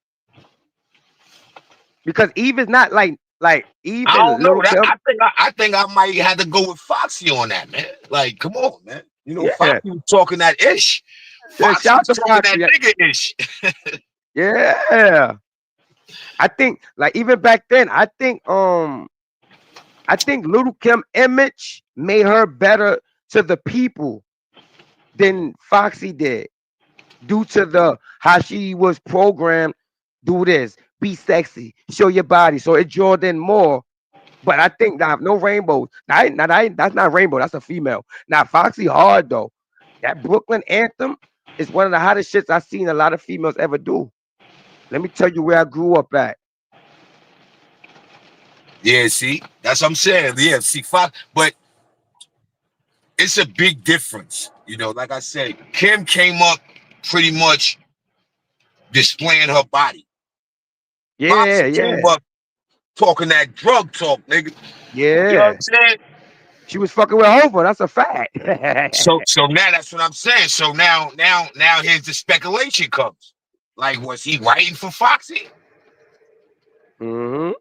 because Eve is not like Eve I and don't know. Little That Kim. I think I might have to go with Foxy on that, man. Like, come on, man. You know, Yeah, Foxy was talking that ish. yeah. Foxy Shout out was to talking that Foxy. nigga ish. Yeah, I think like even back then, I think Little Kim image made her better to the people than Foxy did, due to the how she was programmed. Do this, be sexy, show your body, so it drew in more. But I think now no rainbows. That's not rainbow. That's a female. Now Foxy hard though. That Brooklyn anthem is one of the hottest shits I've seen a lot of females ever do. Let me tell you where I grew up at. Yeah, see, that's what I'm saying. Yeah, see, Fox, but it's a big difference. You know, like I said, Kim came up pretty much displaying her body. Yeah, Foxy came yeah, up talking that drug talk, nigga. You know what yeah. I'm saying? She was fucking with Hova. That's a fact. So now that's what I'm saying. So now here's the speculation comes. Like, was he writing for Foxy? hmm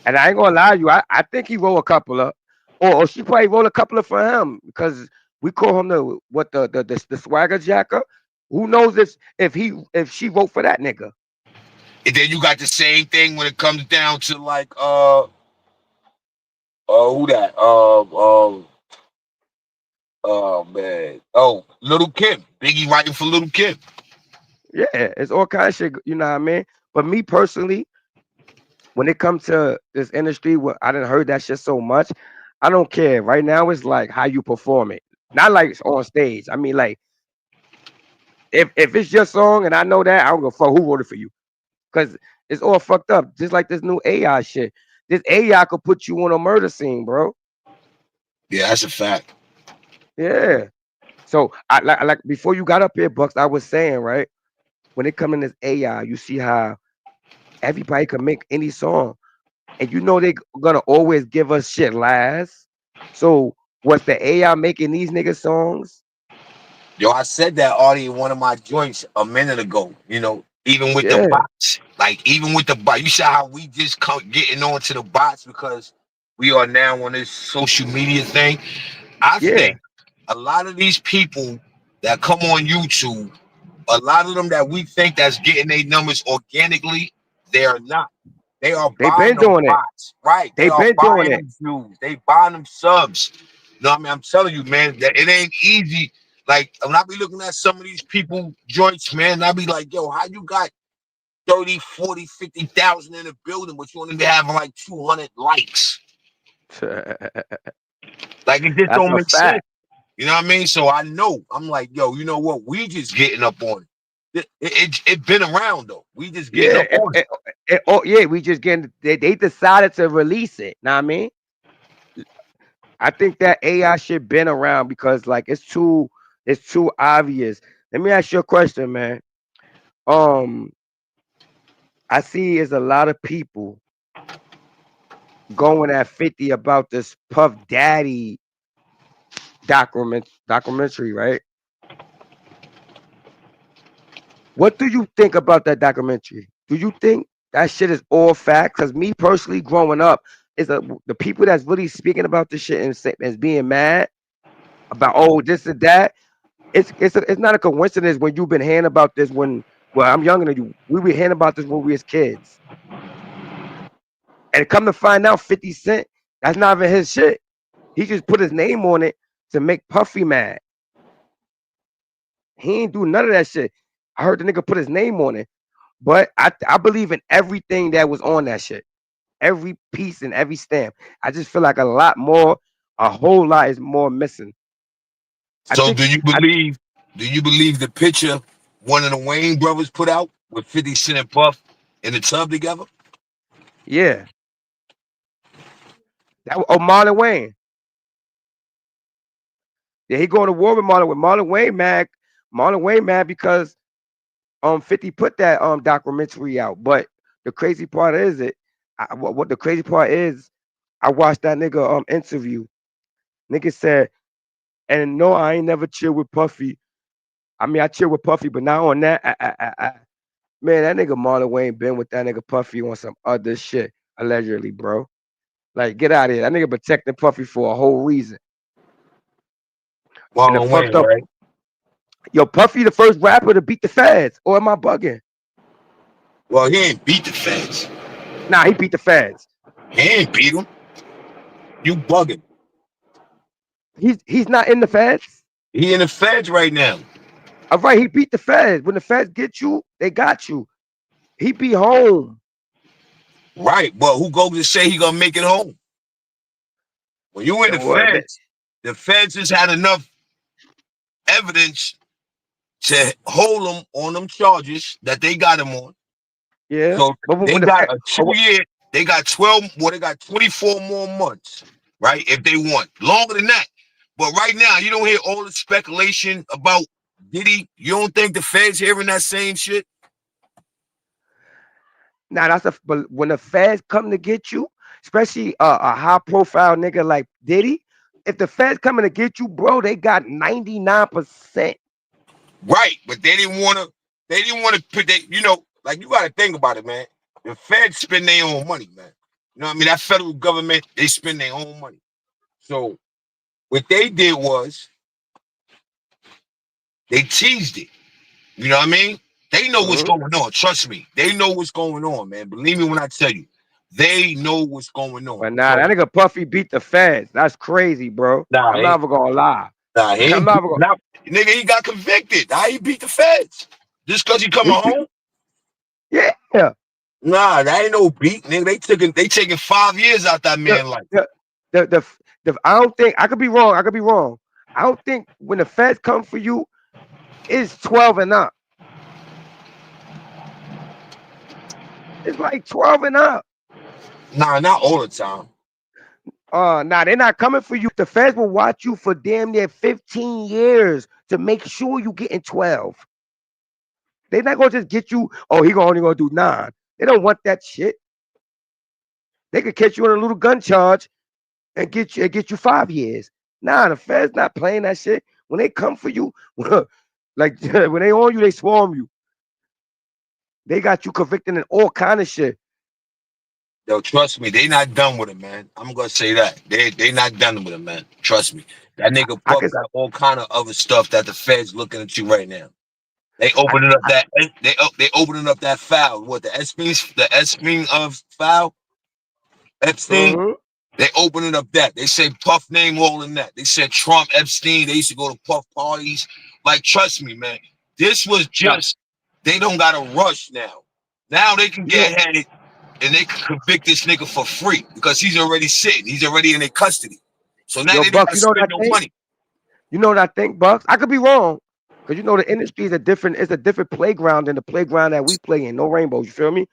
And I ain't gonna lie to you. I think he wrote a couple of, or she probably wrote a couple of for him, because we call him the swagger jacker. Who knows if she wrote for that nigga? And then you got the same thing when it comes down to like who that oh man, oh, Little Kim, Biggie writing for Little Kim. Yeah, it's all kind of shit. You know what I mean? But me personally, when it comes to this industry, where I didn't heard that shit so much, I don't care. Right now, it's like how you perform it, not like it's on stage. I mean, like if it's your song and I know that, I don't give a fuck who wrote it for you, because it's all fucked up. Just like this new AI shit. This AI could put you on a murder scene, bro. Yeah, that's a fact. Yeah. So I like before you got up here, Bucks, I was saying, right, when it come in this AI, you see how everybody can make any song, and you know they gonna always give us shit last. So was the AI making these niggas songs? Yo, I said that already in one of my joints a minute ago. You know, even with the Yeah, bots, like even with the bot, you saw how we just come getting on to the bots because we are now on this social media thing. I yeah. think a lot of these people that come on YouTube, a lot of them that we think that's getting their numbers organically, they are not. They are They buying been them doing it. bots, right? They They are been doing buying it. them views. They buying them subs. You know what I mean? I'm telling you, man, that it ain't easy. Like, when I be looking at some of these people joints, man, I be like, yo, how you got 30, 40, 50,000 in a building, but you only be having like 200 likes? Like, it just That's don't a make sense. fact. You know what I mean? So I know. I'm like, yo, you know what? We just getting up on it. It been around though. We just getting Yeah. up on it. Oh yeah, we just getting they decided to release it. Know what I mean? I think that AI shit been around because like it's too obvious. Let me ask you a question, man. Um, I see is a lot of people going at 50 about this Puff Daddy documentary, right? What do you think about that documentary? Do you think that shit is all fact? Because me personally, growing up, the people that's really speaking about this shit and being mad about this and that. It's not a coincidence when you've been hearing about this when well I'm younger than you. We were hearing about this when we was kids, and come to find out, 50 Cent, that's not even his shit. He just put his name on it to make Puffy mad. He ain't do none of that shit. I heard the nigga put his name on it, but I believe in everything that was on that shit. every piece and every stamp. I just feel like a whole lot is more missing. I So think, do you believe? Do you believe the picture one of the Wayne brothers put out with 50 Cent and Puff in the tub together? yeah, Marlon Wayne. Yeah, he going to war with Marlon Wayne mad. Marlon Wayne mad because 50 put that documentary out. But the crazy part is what the crazy part is, I watched that nigga interview. Nigga said, and no, I ain't never chill with Puffy. I mean, I chill with Puffy, but not on that. Man, that nigga Marlon Wayne been with that nigga Puffy on some other shit, allegedly, bro. Like, get out of here. That nigga protecting Puffy for a whole reason. And the Marlon fucked Wayne, up, right? yo, Puffy the first rapper to beat the feds. Or am I bugging? Well, he ain't beat the feds. Nah, he beat the feds. He ain't beat them. You bugging. He's not in the feds. He in the feds right now. All right, he beat the feds. When the feds get you, they got you. He be home. Right, but who goes to say he gonna make it home? When you in the feds has had enough evidence to hold him on them charges that they got him on. Yeah, So but they when got a 2 year, they got 12, well, they got 24 more months, right? If they want. Longer than that. But right now, you don't hear all the speculation about Diddy. You don't think the feds hearing that same shit? now but when the feds come to get you, especially a high profile nigga like Diddy, if the feds coming to get you, bro, they got 99%. Right, but they didn't want to put that, like you gotta think about it, man. The feds spend their own money, man. You know what I mean? That federal government, they spend their own money. So what they did was they teased it. You know what I mean? They know what's going on. Trust me. They know what's going on, man. Believe me when I tell you. They know what's going on. But nah, So, that nigga Puffy beat the feds. That's crazy, bro. nah, I'm not even gonna lie. he I'm ain't not beat, even gonna. nah, nigga, he got convicted. How he beat the feds? Just because he coming home? Yeah. Nah, that ain't no beat, nigga. They taking 5 years out that man life. I don't think I could be wrong. I could be wrong. I don't think when the feds come for you, it's 12 and up. It's like 12 and up. Nah, not all the time. Nah, they're not coming for you. The feds will watch you for damn near 15 years to make sure you getting 12. They're not gonna just get you. Oh, he only gonna do 9. They don't want that shit. They could catch you on a little gun charge and get you 5 years. Nah, the feds not playing that shit. When they come for you, like when they on you, they swarm you. They got you convicted in all kind of shit. Yo, trust me, they not done with him, man. I'm gonna say that. They not done with him, man. Trust me. That nigga I Puff guess got all kind of other stuff that the feds looking at you right now. They I, opening up they opening up that file. What the Epstein of file? Epstein? mhm. They opening up that. They say Puff name all in that. They said Trump, Epstein. They used to go to Puff parties. Like, trust me, man. This was Nah, just they don't gotta rush now. Now they can you know, get ahead and they can convict this nigga for free because he's already sitting. He's already in their custody. So now yo, they don't Bucks, gotta spend no money. You know what I think, Bucks? I could be wrong. Because you know the industry is it's a different playground than the playground that we play in. No rainbows, you feel me?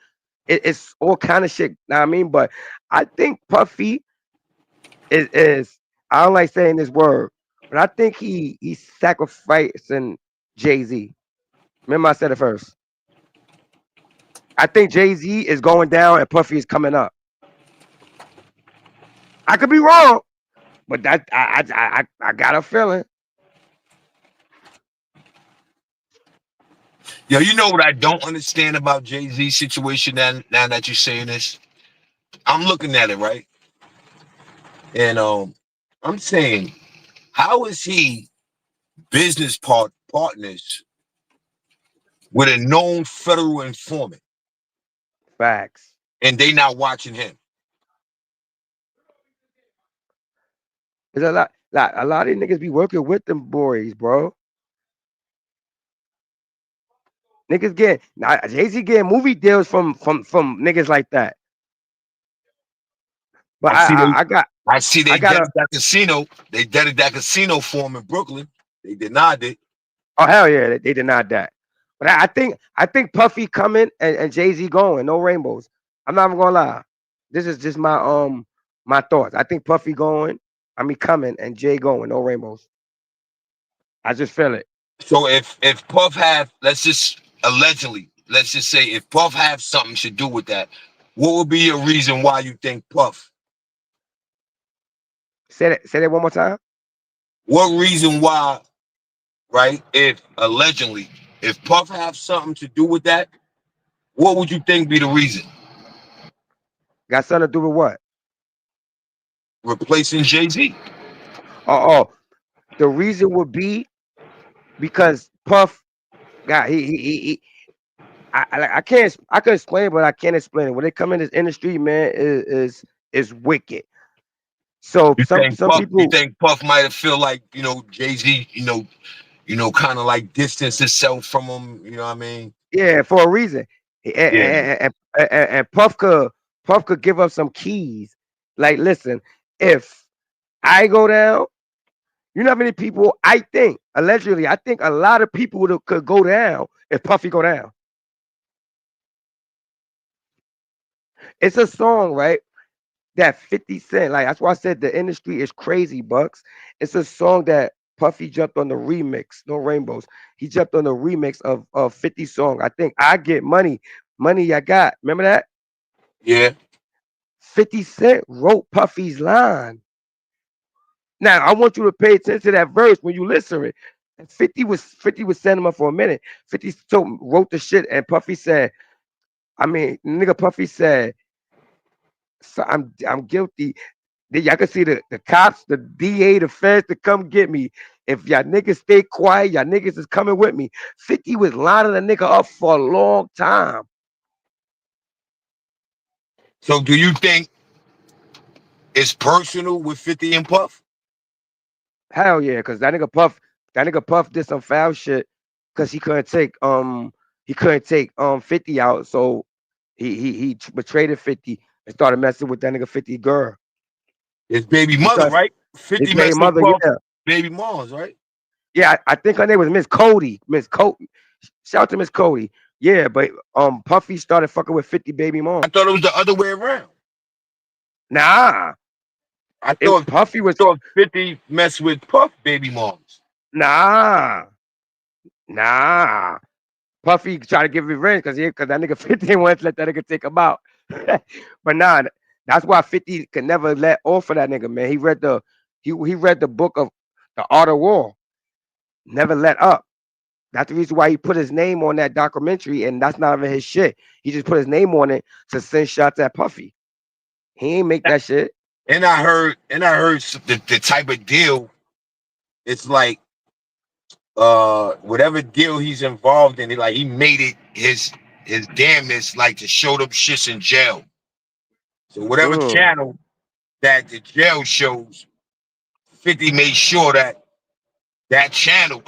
It's all kind of shit. Know what I mean? But I think Puffy is I don't like saying this word, but I think he's sacrificing Jay-Z. Remember I said it first. I think Jay-Z is going down and Puffy is coming up. I could be wrong, but that I got a feeling. Yo, you know what I don't understand about Jay-Z situation now that you're saying this? I'm looking at it, right? And I'm saying, how is he business partners with a known federal informant Facts. and they not watching him? There's a lot of these niggas be working with them boys, bro. Niggas get Jay-Z getting movie deals from niggas like that. But I see they I got deaded a. that casino. They deaded that casino for him in Brooklyn. They denied it. Oh hell yeah, they denied that. But I think Puffy coming and Jay-Z going. No rainbows. I'm not even gonna lie. This is just my thoughts. I think Puffy going. I mean coming and Jay going. No rainbows. I just feel it. So if Puff have, let's just allegedly, let's just say if Puff have something to do with that, what would be a reason why you think Puff? Say that one more time. What reason why, right? If allegedly, if Puff have something to do with that, what would you think be the reason? Got something to do with what? Replacing Jay-Z. Oh, the reason would be because Puff got he I can't I could explain it, but I can't explain it. When they come in this industry, man, is wicked. So some You people, think Puff might have feel like, Jay-Z, kind of like distance itself from him, you know what I mean? yeah, for a reason. And, Yeah. and Puff could give up some keys. Like, listen, if I go down, you know how many people I think allegedly, I think a lot of people could go down if Puffy go down. It's a song, right? That 50 Cent, like that's why I said the industry is crazy, Bucks. It's a song that Puffy jumped on the remix, No Rainbows. He jumped on the remix of 50 song. I think I Get Money, Money I Got. Remember that? Yeah. 50 Cent wrote Puffy's line. Now I want you to pay attention to that verse when you listen to it. And 50 was sending him up for a minute. 50 so wrote the shit, and Puffy said, nigga Puffy said, so I'm guilty. Then y'all can see the cops, the DA, the feds to come get me. If y'all niggas stay quiet, y'all niggas is coming with me. 50 was lining the nigga up for a long time. So do you think it's personal with 50 and Puff? Hell yeah, cause that nigga Puff did some foul shit because he couldn't take 50 out. So he betrayed 50 and started messing with that nigga 50 girl. His baby He mother, started right? his 50 baby messed with mother, Puff, yeah. baby moms, right? Yeah, I think her name was Miss Cody. Miss Cody. Shout out to Miss Cody. Yeah, but Puffy started fucking with 50 baby I mom. thought it was the other way around. Nah, I it thought Puffy was 50 messed with Puff baby moms. nah, nah. Puffy tried to give revenge because that nigga 50 wanted to let that nigga take him out. But nah, that's why 50 could never let off of that nigga, man. He read the book of the Art of War. Never let up. That's the reason why he put his name on that documentary, and that's not even his shit. He just put his name on it to send shots at Puffy. He ain't make that shit. And I heard the type of deal. It's like whatever deal he's involved in, he made it his damnness like to show them shits in jail. So whatever Mm. channel that the jail shows, 50 made sure that channel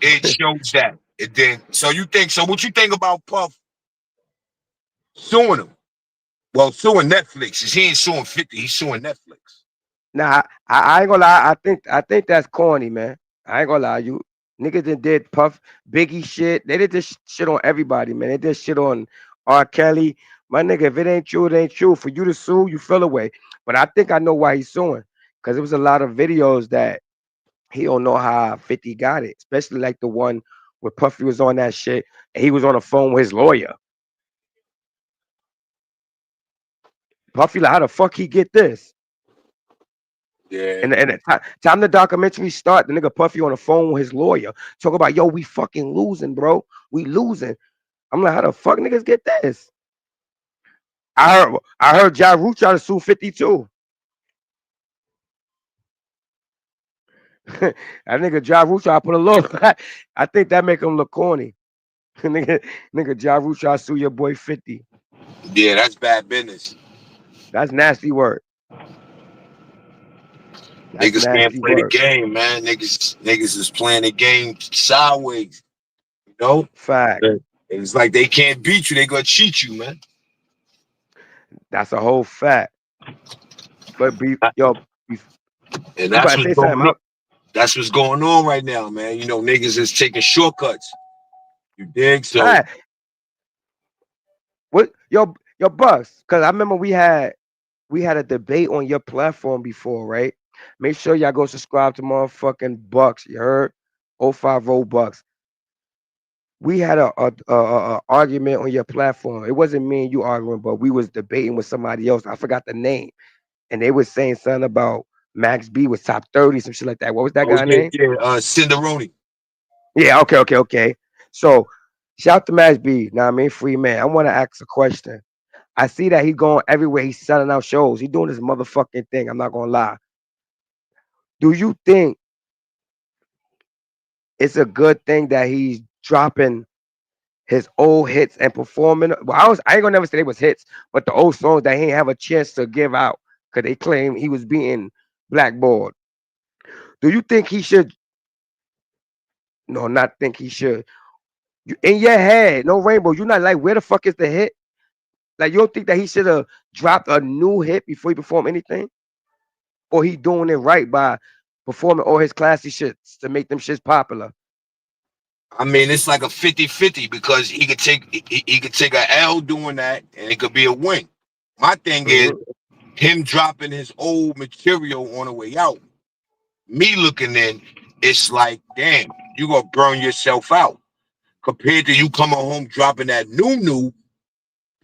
it shows that. And then so what you think about Puff suing him? Well, suing Netflix. He ain't suing 50, he's suing Netflix. Nah, I ain't gonna lie. I think that's corny, man. I ain't gonna lie. You niggas did Puff Biggie shit. They did this shit on everybody, man. They did shit on R. Kelly. My nigga, if it ain't true, it ain't true. For you to sue, you feel away. But I think I know why he's suing. Because it was a lot of videos that he don't know how 50 got it. Especially like the one where Puffy was on that shit and he was on the phone with his lawyer. Puffy like, how the fuck he get this? Yeah. And the time the documentary start, the nigga Puffy on the phone with his lawyer, talk about, yo, we fucking losing, bro. We losing. I'm like, how the fuck niggas get this? I heard Ja Rule try to sue 52. That nigga Ja Rule try to put a law. I think that make him look corny. nigga Ja Rule try to sue your boy 50. Yeah, that's bad business. That's nasty word. That's Niggas can't nasty play the word. game, man. Niggas is playing the game sideways, you know? Fact. And it's like they can't beat you, they gonna cheat you, man. That's a whole fact. But yo, And you that's about to what's say going something? on. That's what's going on right now, man. You know, niggas is taking shortcuts. You dig? All So right. What your Bucks? Because I remember we had a debate on your platform before, right? Make sure y'all go subscribe to motherfucking Bucks. You heard? 050 Bucks. We had a argument on your platform. It wasn't me and you arguing, but we was debating with somebody else. I forgot the name, and they was saying something about Max B was top 30, some shit like that. What was that oh guy yeah, name? yeah, Cinderoni. Yeah, okay. So shout to Max B. Now I mean, free man. I want to ask a question. I see that he going everywhere. He's selling out shows. He doing his motherfucking thing. I'm not gonna lie. Do you think it's a good thing that he's dropping his old hits and performing? Well, I ain't gonna never say they was hits, but the old songs that he ain't have a chance to give out because they claim he was being blackballed. Do you think he should? No, not think he should. You, in your head, no rainbow. You're not like, where the fuck is the hit? Like, you don't think that he should have dropped a new hit before he performed anything, or he doing it right by performing all his classy shits to make them shits popular? I mean, it's like a 50-50 because he could take a L doing that and it could be a win. My thing is Mhm. him dropping his old material on the way out. Me looking in, it's like, damn, you gonna burn yourself out. Compared to you coming home dropping that new,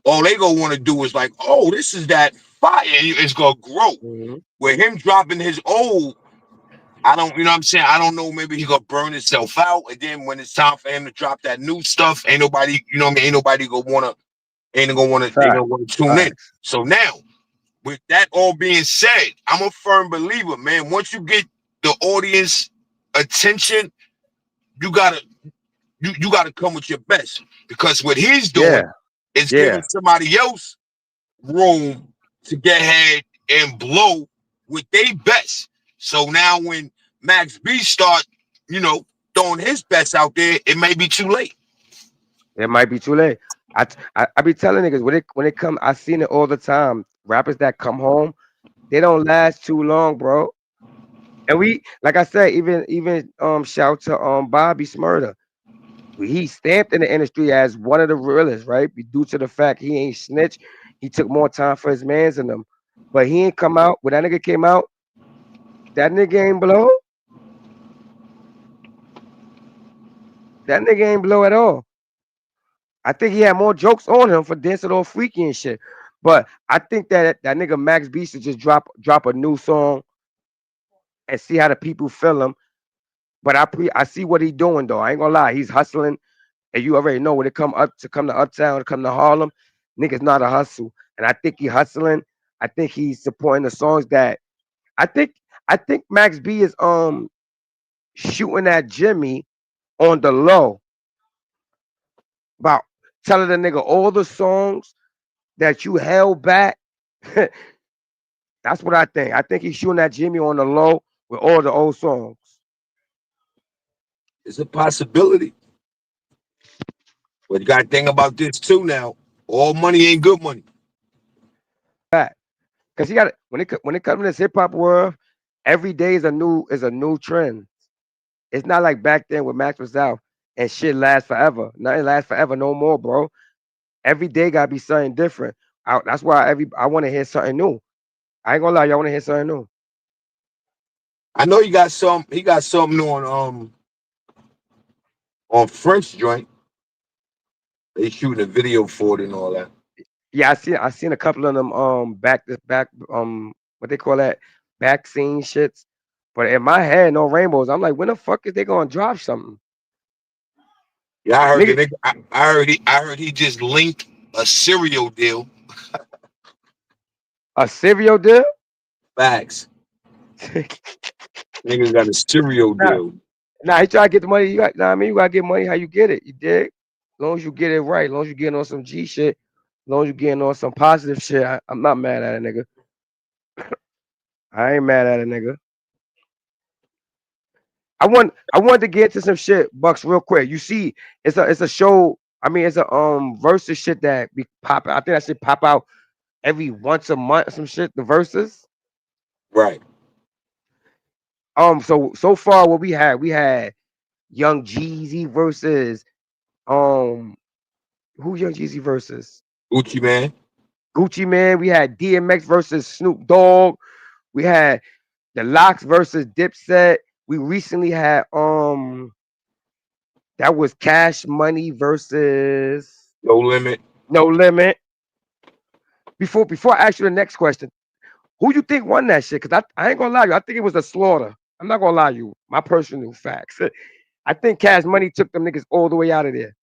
all they gonna want to do is like, oh, this is that fire. It's gonna grow. Mhm. With him dropping his old, I don't, you know what I'm saying? I don't know. Maybe he gonna burn himself out, and then when it's time for him to drop that new stuff, ain't nobody, you know what I mean? Ain't gonna wanna, they gonna Facts. wanna tune in. Facts. So now, with that all being said, I'm a firm believer, man. Once you get the audience attention, you gotta you gotta come with your best because what he's doing Yeah. is giving Yeah. somebody else room to get ahead and blow with their best. So now when Max B start, you know, throwing his best out there, it may be too late. It might be too late. I be telling niggas when it come, I seen it all the time. Rappers that come home, they don't last too long, bro. And we, like I said, even shout to Bobby Smurder. He stamped in the industry as one of the realest, right? Due to the fact he ain't snitch. He took more time for his mans and them. But he ain't come out. When that nigga came out, that nigga ain't blow. That nigga ain't blow at all. I think he had more jokes on him for dancing all freaky and shit. But I think that nigga Max B should just drop a new song and see how the people feel him. But I see what he doing though. I ain't gonna lie. He's hustling. And you already know when it come to Uptown, to come to Harlem, niggas not a hustle. And I think he hustling. I think he's supporting the songs that I think I think Max B is shooting at Jimmy on the low about telling the nigga all the songs that you held back. That's what I think. I think he's shooting at Jimmy on the low with all the old songs. It's a possibility. But you gotta think about this too now. All money ain't good money. Back. Cause he got it when it comes to this hip hop world, every day is a new trend. It's not like back then when Max was out and shit lasts forever. Nothing lasts forever no more, bro. Every day gotta be something different. That's why I want to hear something new. I ain't gonna lie, y'all want to hear something new. I know he got something on French joint. They shooting a video for it and all that. Yeah, I seen a couple of them back to back what they call that back scene shits. But in my head, no rainbows. I'm like, when the fuck is they gonna drop something? Yeah, I heard the Nigga, nigga. I heard he just linked a cereal deal. a cereal deal? Facts. Nigga got a cereal nah, deal. nah, he try to get the money. You got, nah, I mean, you gotta get money how you get it. You dig? As long as you get it right, as long as you getting on some G shit, as long as you getting on some positive shit, I'm not mad at a nigga. I ain't mad at a nigga. I want to get to some shit, Bucks, real quick. You see, it's a show. I mean, it's a versus shit that be pop. I think that shit pop out every once a month, some shit. The verses. Right. So far, what we had Young Jeezy versus who Young Jeezy versus Gucci Man. Gucci Man. We had DMX versus Snoop Dogg. We had the Locks versus Dipset. We recently had that was Cash Money versus No Limit. No Limit. Before I ask you the next question, who you think won that shit? Cause I ain't gonna lie to you, I think it was a slaughter. I'm not gonna lie to you. My personal facts. I think Cash Money took them niggas all the way out of there.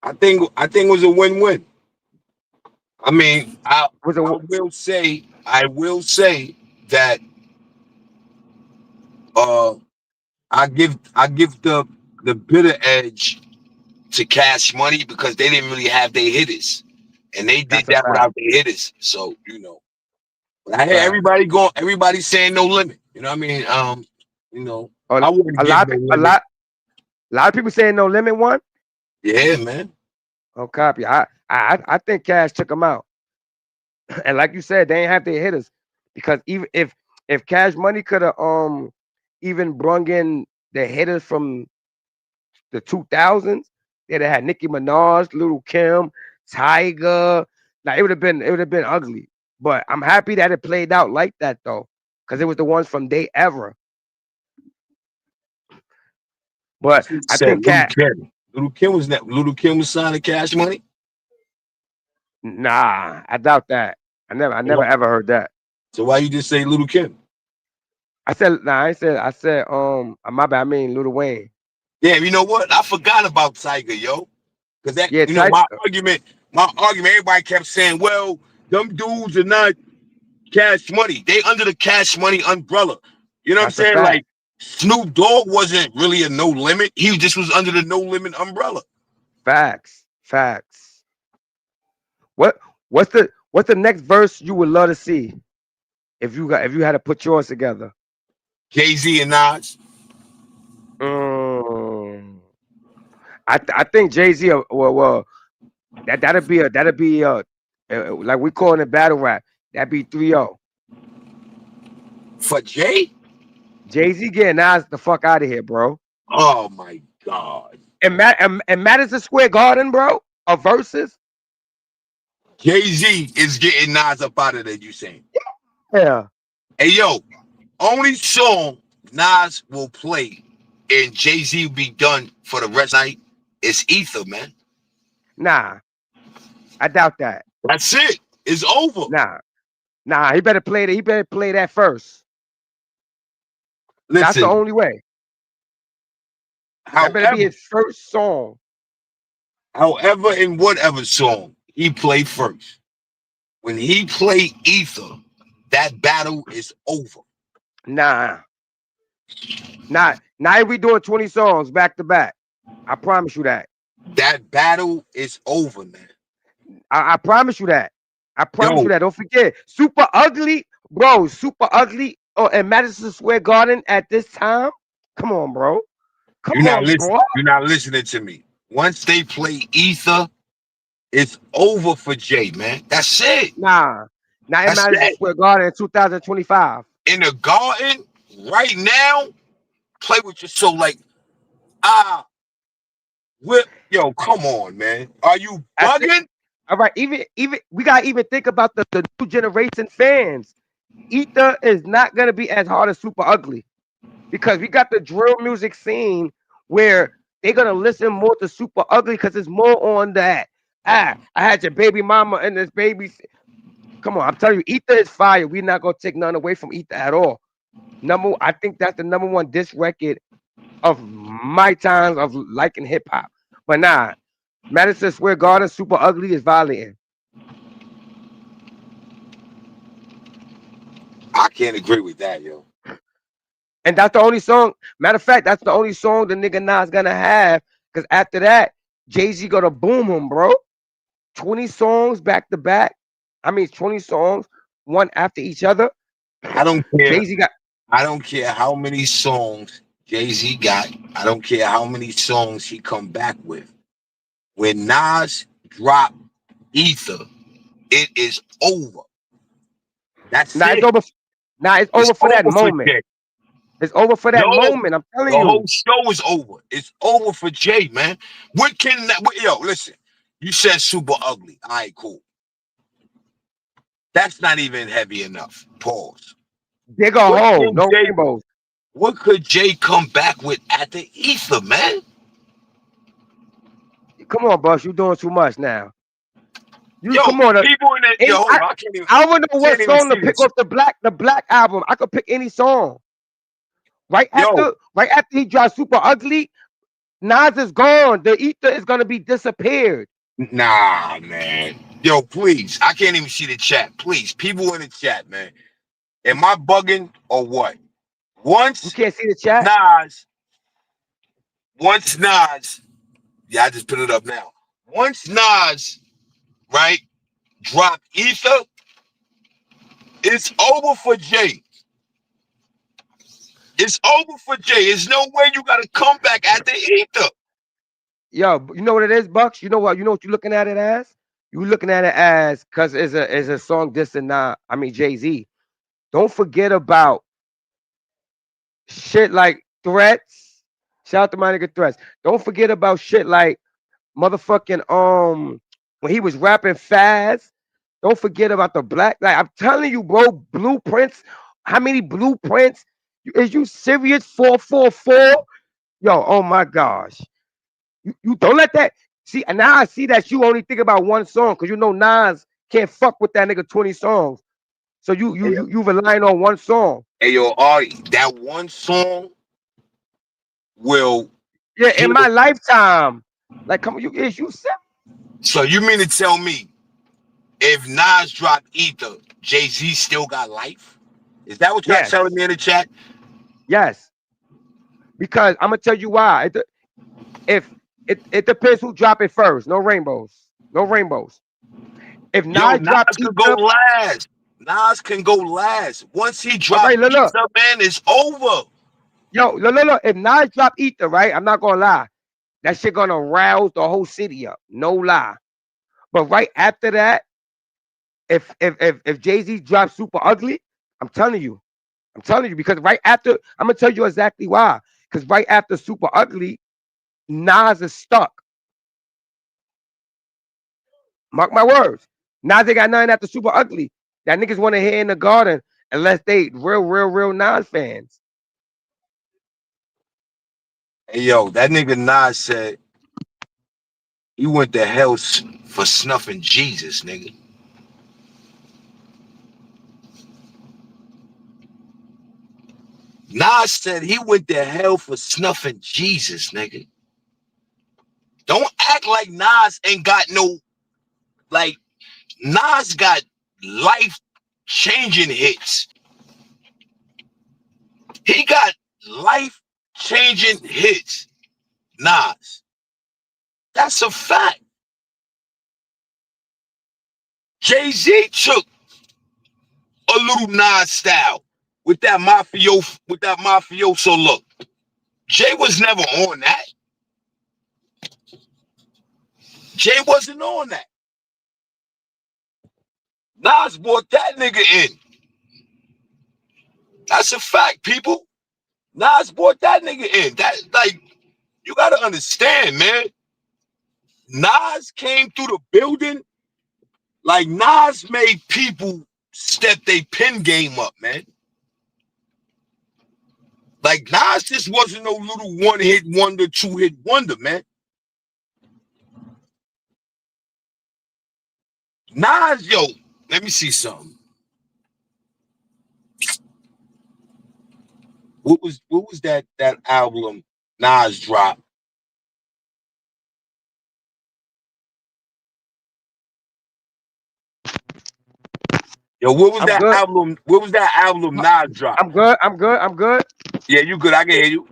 I think it was a win-win. I mean, Was it I will say that uh I give the bitter edge to Cash Money because they didn't really have their hitters. And they did that's a that fact. without their hitters. So, but I hear Fact. everybody saying No Limit. You know what I mean? A, I wouldn't a give lot No a Limit. lot of people saying No Limit won. Yeah, man. Oh, copy. I think Cash took them out. And like you said, they ain't have their hitters. Because even if Cash Money could have even brung in the hitters from the 2000s, they'd have had Nicki Minaj, Little Kim, Tiger. Now it would have been ugly. But I'm happy that it played out like that though. Because it was the ones from day ever. But She I said think Little Cat Kim. Little Kim was signed to Cash Money. nah, I doubt that. I never ever heard that. So why you just say Little Kim? I said nah, I said my bad, I mean Lil Wayne. Damn, you know what? I forgot about Tiger, yo. Because that, Yeah, type my argument, everybody kept saying, well, them dudes are not Cash Money. They under the Cash Money umbrella. You know what I'm that's a saying? fact. Like Snoop Dogg wasn't really a No Limit. He just was under the No Limit umbrella. Facts. Facts. What what's the next verse you would love to see if you had to put yours together? Jay-Z and Nas. Mm, I think Jay Z. Well, that'd be like we calling it battle rap. That'd be 3-0. For Jay? Jay Z getting Nas the fuck out of here, bro. Oh my God. And Madison Square Garden, bro. A versus. Jay-Z is getting Nas up out of there, you saying. Yeah. Hey, yo, only song Nas will play and Jay-Z will be done for the rest of the night is Ether, man. Nah, I doubt that. That's it. It's over. Nah. He better play that. He better play that first. That's the Listen, only way. That better be however, his first song. however, in whatever song he played first, when he played Ether, that battle is over. Nah. Now we doing 20 songs back to back. I promise you that. That battle is over, man. I promise you that. I promise you Yo, that. Don't forget. Super ugly, bro. Super ugly. Oh, and Madison Square Garden at this time. Come on, bro. Come you're not on, listening. bro. You're not listening to me. Once they play Ether, it's over for Jay, man. That's it. Nah. Not in That's Madison it. Square Garden in 2025. In the garden, right now, play with your soul like, whip. Yo, come on, man. Are you I think. bugging? All right. Even we gotta even think about the new generation fans. Ether is not gonna be as hard as Super Ugly. Because we got the drill music scene where they're gonna listen more to Super Ugly because it's more on that. I had your baby mama and this baby. Come on, I'm telling you, Ether is fire. We're not gonna take none away from Ether at all. I think that's the number one disc record of my times of liking hip hop. But nah, Madison Square Garden, Super Ugly is violating. I can't agree with that, yo. And that's the only song. Matter of fact, that's the only song the nigga Nas gonna have. Because after that, Jay-Z gonna boom him, bro. 20 songs back to back. I mean 20 songs, one after each other. I don't care. Jay-Z got I don't care how many songs Jay-Z got. I don't care how many songs he come back with. when Nas dropped Ether, it is over. That's Now it's it. over. Now it's over for that moment. Jay. It's over for that moment. I'm telling The you. whole show is over. It's over for Jay, man. What can that? Yo, listen. You said super ugly. All right, cool. That's not even heavy enough. Pause. Dig a hole. No rainbows. What could Jay come back with at the Ether, man? Come on, boss. You're doing too much now. Yo, come on. People in it. Yo, I can't even. I don't know what song to pick off the black album. I could pick any song. Right after he dropped Super Ugly, Nas is gone. The Ether is gonna be disappeared. Nah, man. Yo, please. I can't even see the chat. Please, people in the chat, man. Am I bugging or what? Once you can't see the chat. Nas. Yeah, I just put it up now. Once Nas, right, drop Ether, it's over for Jay. It's over for Jay. There's no way you gotta come back at the Ether. Yo, you know what it is, Bucks? You know what you're looking at it as? You're looking at it as because it's a song dissing Jay-Z. Don't forget about shit like Threats. Shout out to my nigga Threats. Don't forget about shit like motherfucking when he was rapping fast. Don't forget about the black. Like I'm telling you, bro, blueprints. How many blueprints? Is you serious? 444? Yo, oh my gosh. You don't let that see. And now I see that you only think about one song because you know Nas can't fuck with that nigga 20 songs. So you relying on one song. Hey yo, Artie, that one song will in my lifetime. Like, come on, you said. So you mean to tell me if Nas dropped Ether, Jay-Z still got life? Is that what you're telling me in the chat? Yes. Because I'm gonna tell you why. It depends who drop it first. No rainbows. No rainbows. If Nas drops Nas can go last. Nas can go last. Once he drops Ether, man, it's over. Yo, look. If Nas drop Ether, right? I'm not gonna lie. That shit gonna rouse the whole city up. No lie. But right after that, if Jay-Z drops Super Ugly, I'm telling you, because right after, I'm gonna tell you exactly why. Because right after Super Ugly, Nas is stuck. Mark my words. Nas ain't got nothing after Super Ugly. That niggas want to hear in the garden unless they real Nas fans. Hey yo, that nigga Nas said he went to hell for snuffing Jesus, nigga. Nas said he went to hell for snuffing Jesus, nigga. Don't act like Nas ain't got no, like, Nas got life-changing hits. He got life-changing hits. Nas. That's a fact. Jay-Z took a little Nas style with that mafioso look. Jay was never on that. Jay wasn't on that. Nas brought that nigga in. That's a fact, people. Nas brought that nigga in. That, like, you gotta understand, man. Nas came through the building. Like, Nas made people step their pen game up, man. Like, Nas just wasn't no little one-hit wonder, two-hit wonder, man. Nas, yo, let me see something. What was that album Nas dropped? Yo, what was that album? What was that album Nas dropped? I'm good. Yeah, you good. I can hear you.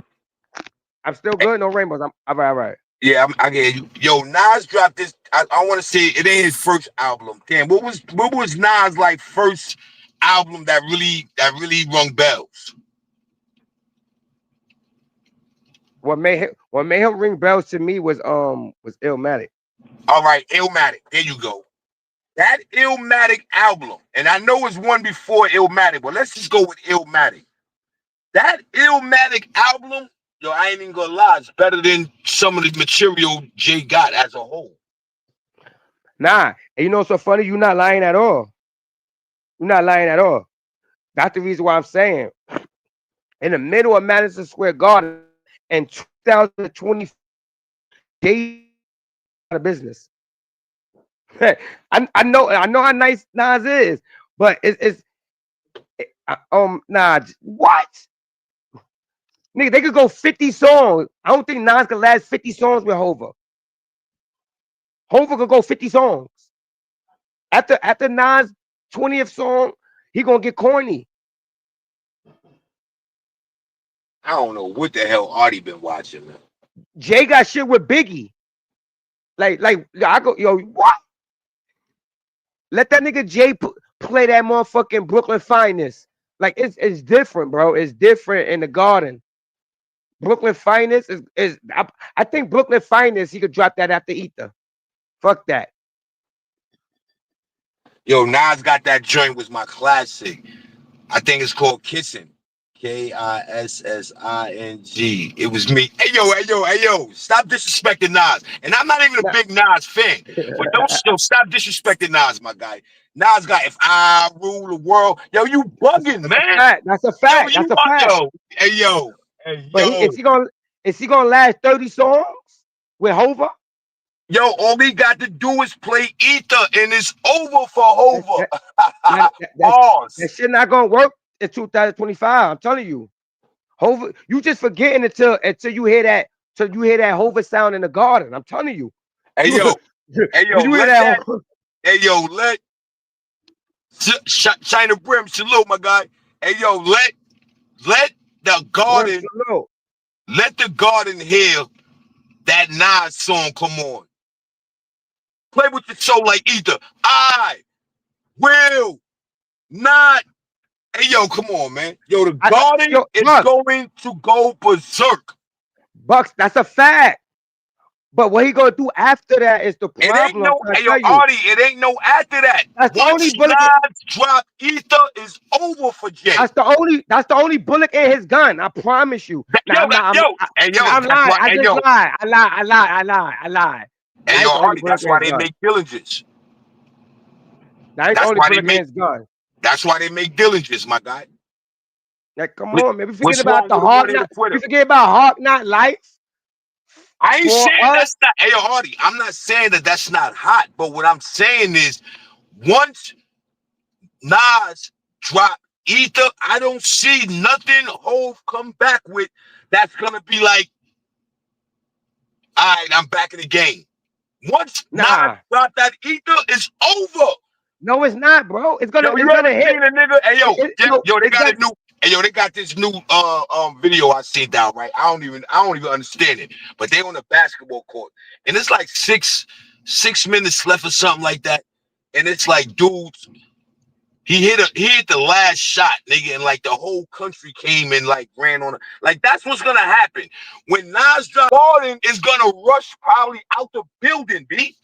I'm still good. No rainbows. I'm all right. Yeah, I can hear you. Yo, Nas dropped this. I want to say it ain't his first album. Damn, what was Nas like first album that really rung bells? What made him ring bells to me was Illmatic. All right, Illmatic. There you go. That Illmatic album, and I know it's one before Illmatic, but let's just go with Illmatic. That Illmatic album, yo, I ain't even gonna lie, it's better than some of the material Jay got as a whole. Nah, and you know what's so funny? You're not lying at all. You're not lying at all. That's the reason why I'm saying in the middle of Madison Square Garden in 2020, they out of business. I know how nice Nas is, but nah, what? Nigga, they could go 50 songs. I don't think Nas could last 50 songs with Hova. Hova could go 50 songs. After Nas' 20th song, he gonna get corny. I don't know what the hell Artie been watching, man. Jay got shit with Biggie. Like I go, yo, what? Let that nigga Jay play that motherfucking Brooklyn Finest. Like it's different, bro. It's different in the Garden. Brooklyn Finest is I think Brooklyn Finest, he could drop that after Ether. Fuck that. Yo, Nas got that joint was my classic. I think it's called Kissing. Kissing. It was me. Hey yo. Stop disrespecting Nas. And I'm not even a big Nas fan. But don't stop disrespecting Nas, my guy. Nas got If I Rule the World. Yo, you bugging, man. That's a fact. That's a fact. Yo, hey yo. But is he gonna last 30 songs with Hova? Yo, all he got to do is play Ether and it's over for Hova. That shit not gonna work in 2025. I'm telling you. Hova, you just forgetting until you hear that Hova sound in the Garden. I'm telling you. Hey yo, let China Brim salute, my guy. Hey yo, let the Garden hear that Nas song. Come on. Play with your soul like Ether. I will not. Hey, yo, come on, man. Yo, the Garden is going to go berserk. Bucks, that's a fact. But what he gonna do after that is the problem. It ain't no, hey, yo, Artie, it ain't no after that. That's Once the only Nas drop Ether is over for Jay. That's the only bullet in his gun. I promise you. I lie. Hey, yo, Artie, that's why they make Dillinges. That's why they make his gun. That's why they make Dillinges, my guy. Like, come on, man. We forget about the Hard Knock. We forget about Hard Knock Life. I ain't saying that's not. Hey, yo, Artie, I'm not saying that that's not hot. But what I'm saying is, once Nas drop Ether, I don't see nothing Hov come back with that's gonna be like, all right, I'm back in the game. Once Nas drop that Ether, it's over. No, it's not, bro. It's gonna hit. A nigga? Hey, yo, they got a new. Hey, yo, they got this new video I see down, right? I don't even understand it. But they on a basketball court, and it's like six minutes left or something like that. And it's like, dudes, he hit the last shot, nigga, and like the whole country came and like ran on it. Like that's what's gonna happen when Nas drop. Garden is gonna rush probably out the building, B.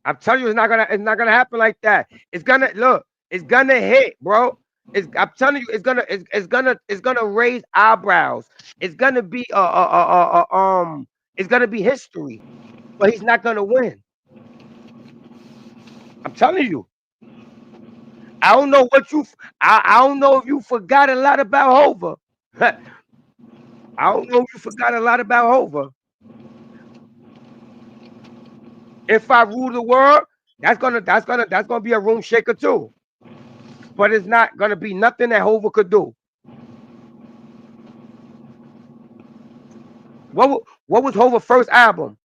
I'm telling you, it's not gonna happen like that. It's gonna hit, bro. I'm telling you, it's gonna raise eyebrows. It's gonna be it's gonna be history, but he's not gonna win. I'm telling you. I don't know I don't know if you forgot a lot about Hova. I don't know if you forgot a lot about Hova. If I Rule the World, that's gonna be a room shaker too. But it's not gonna be nothing that Hova could do. What was Hova's first album?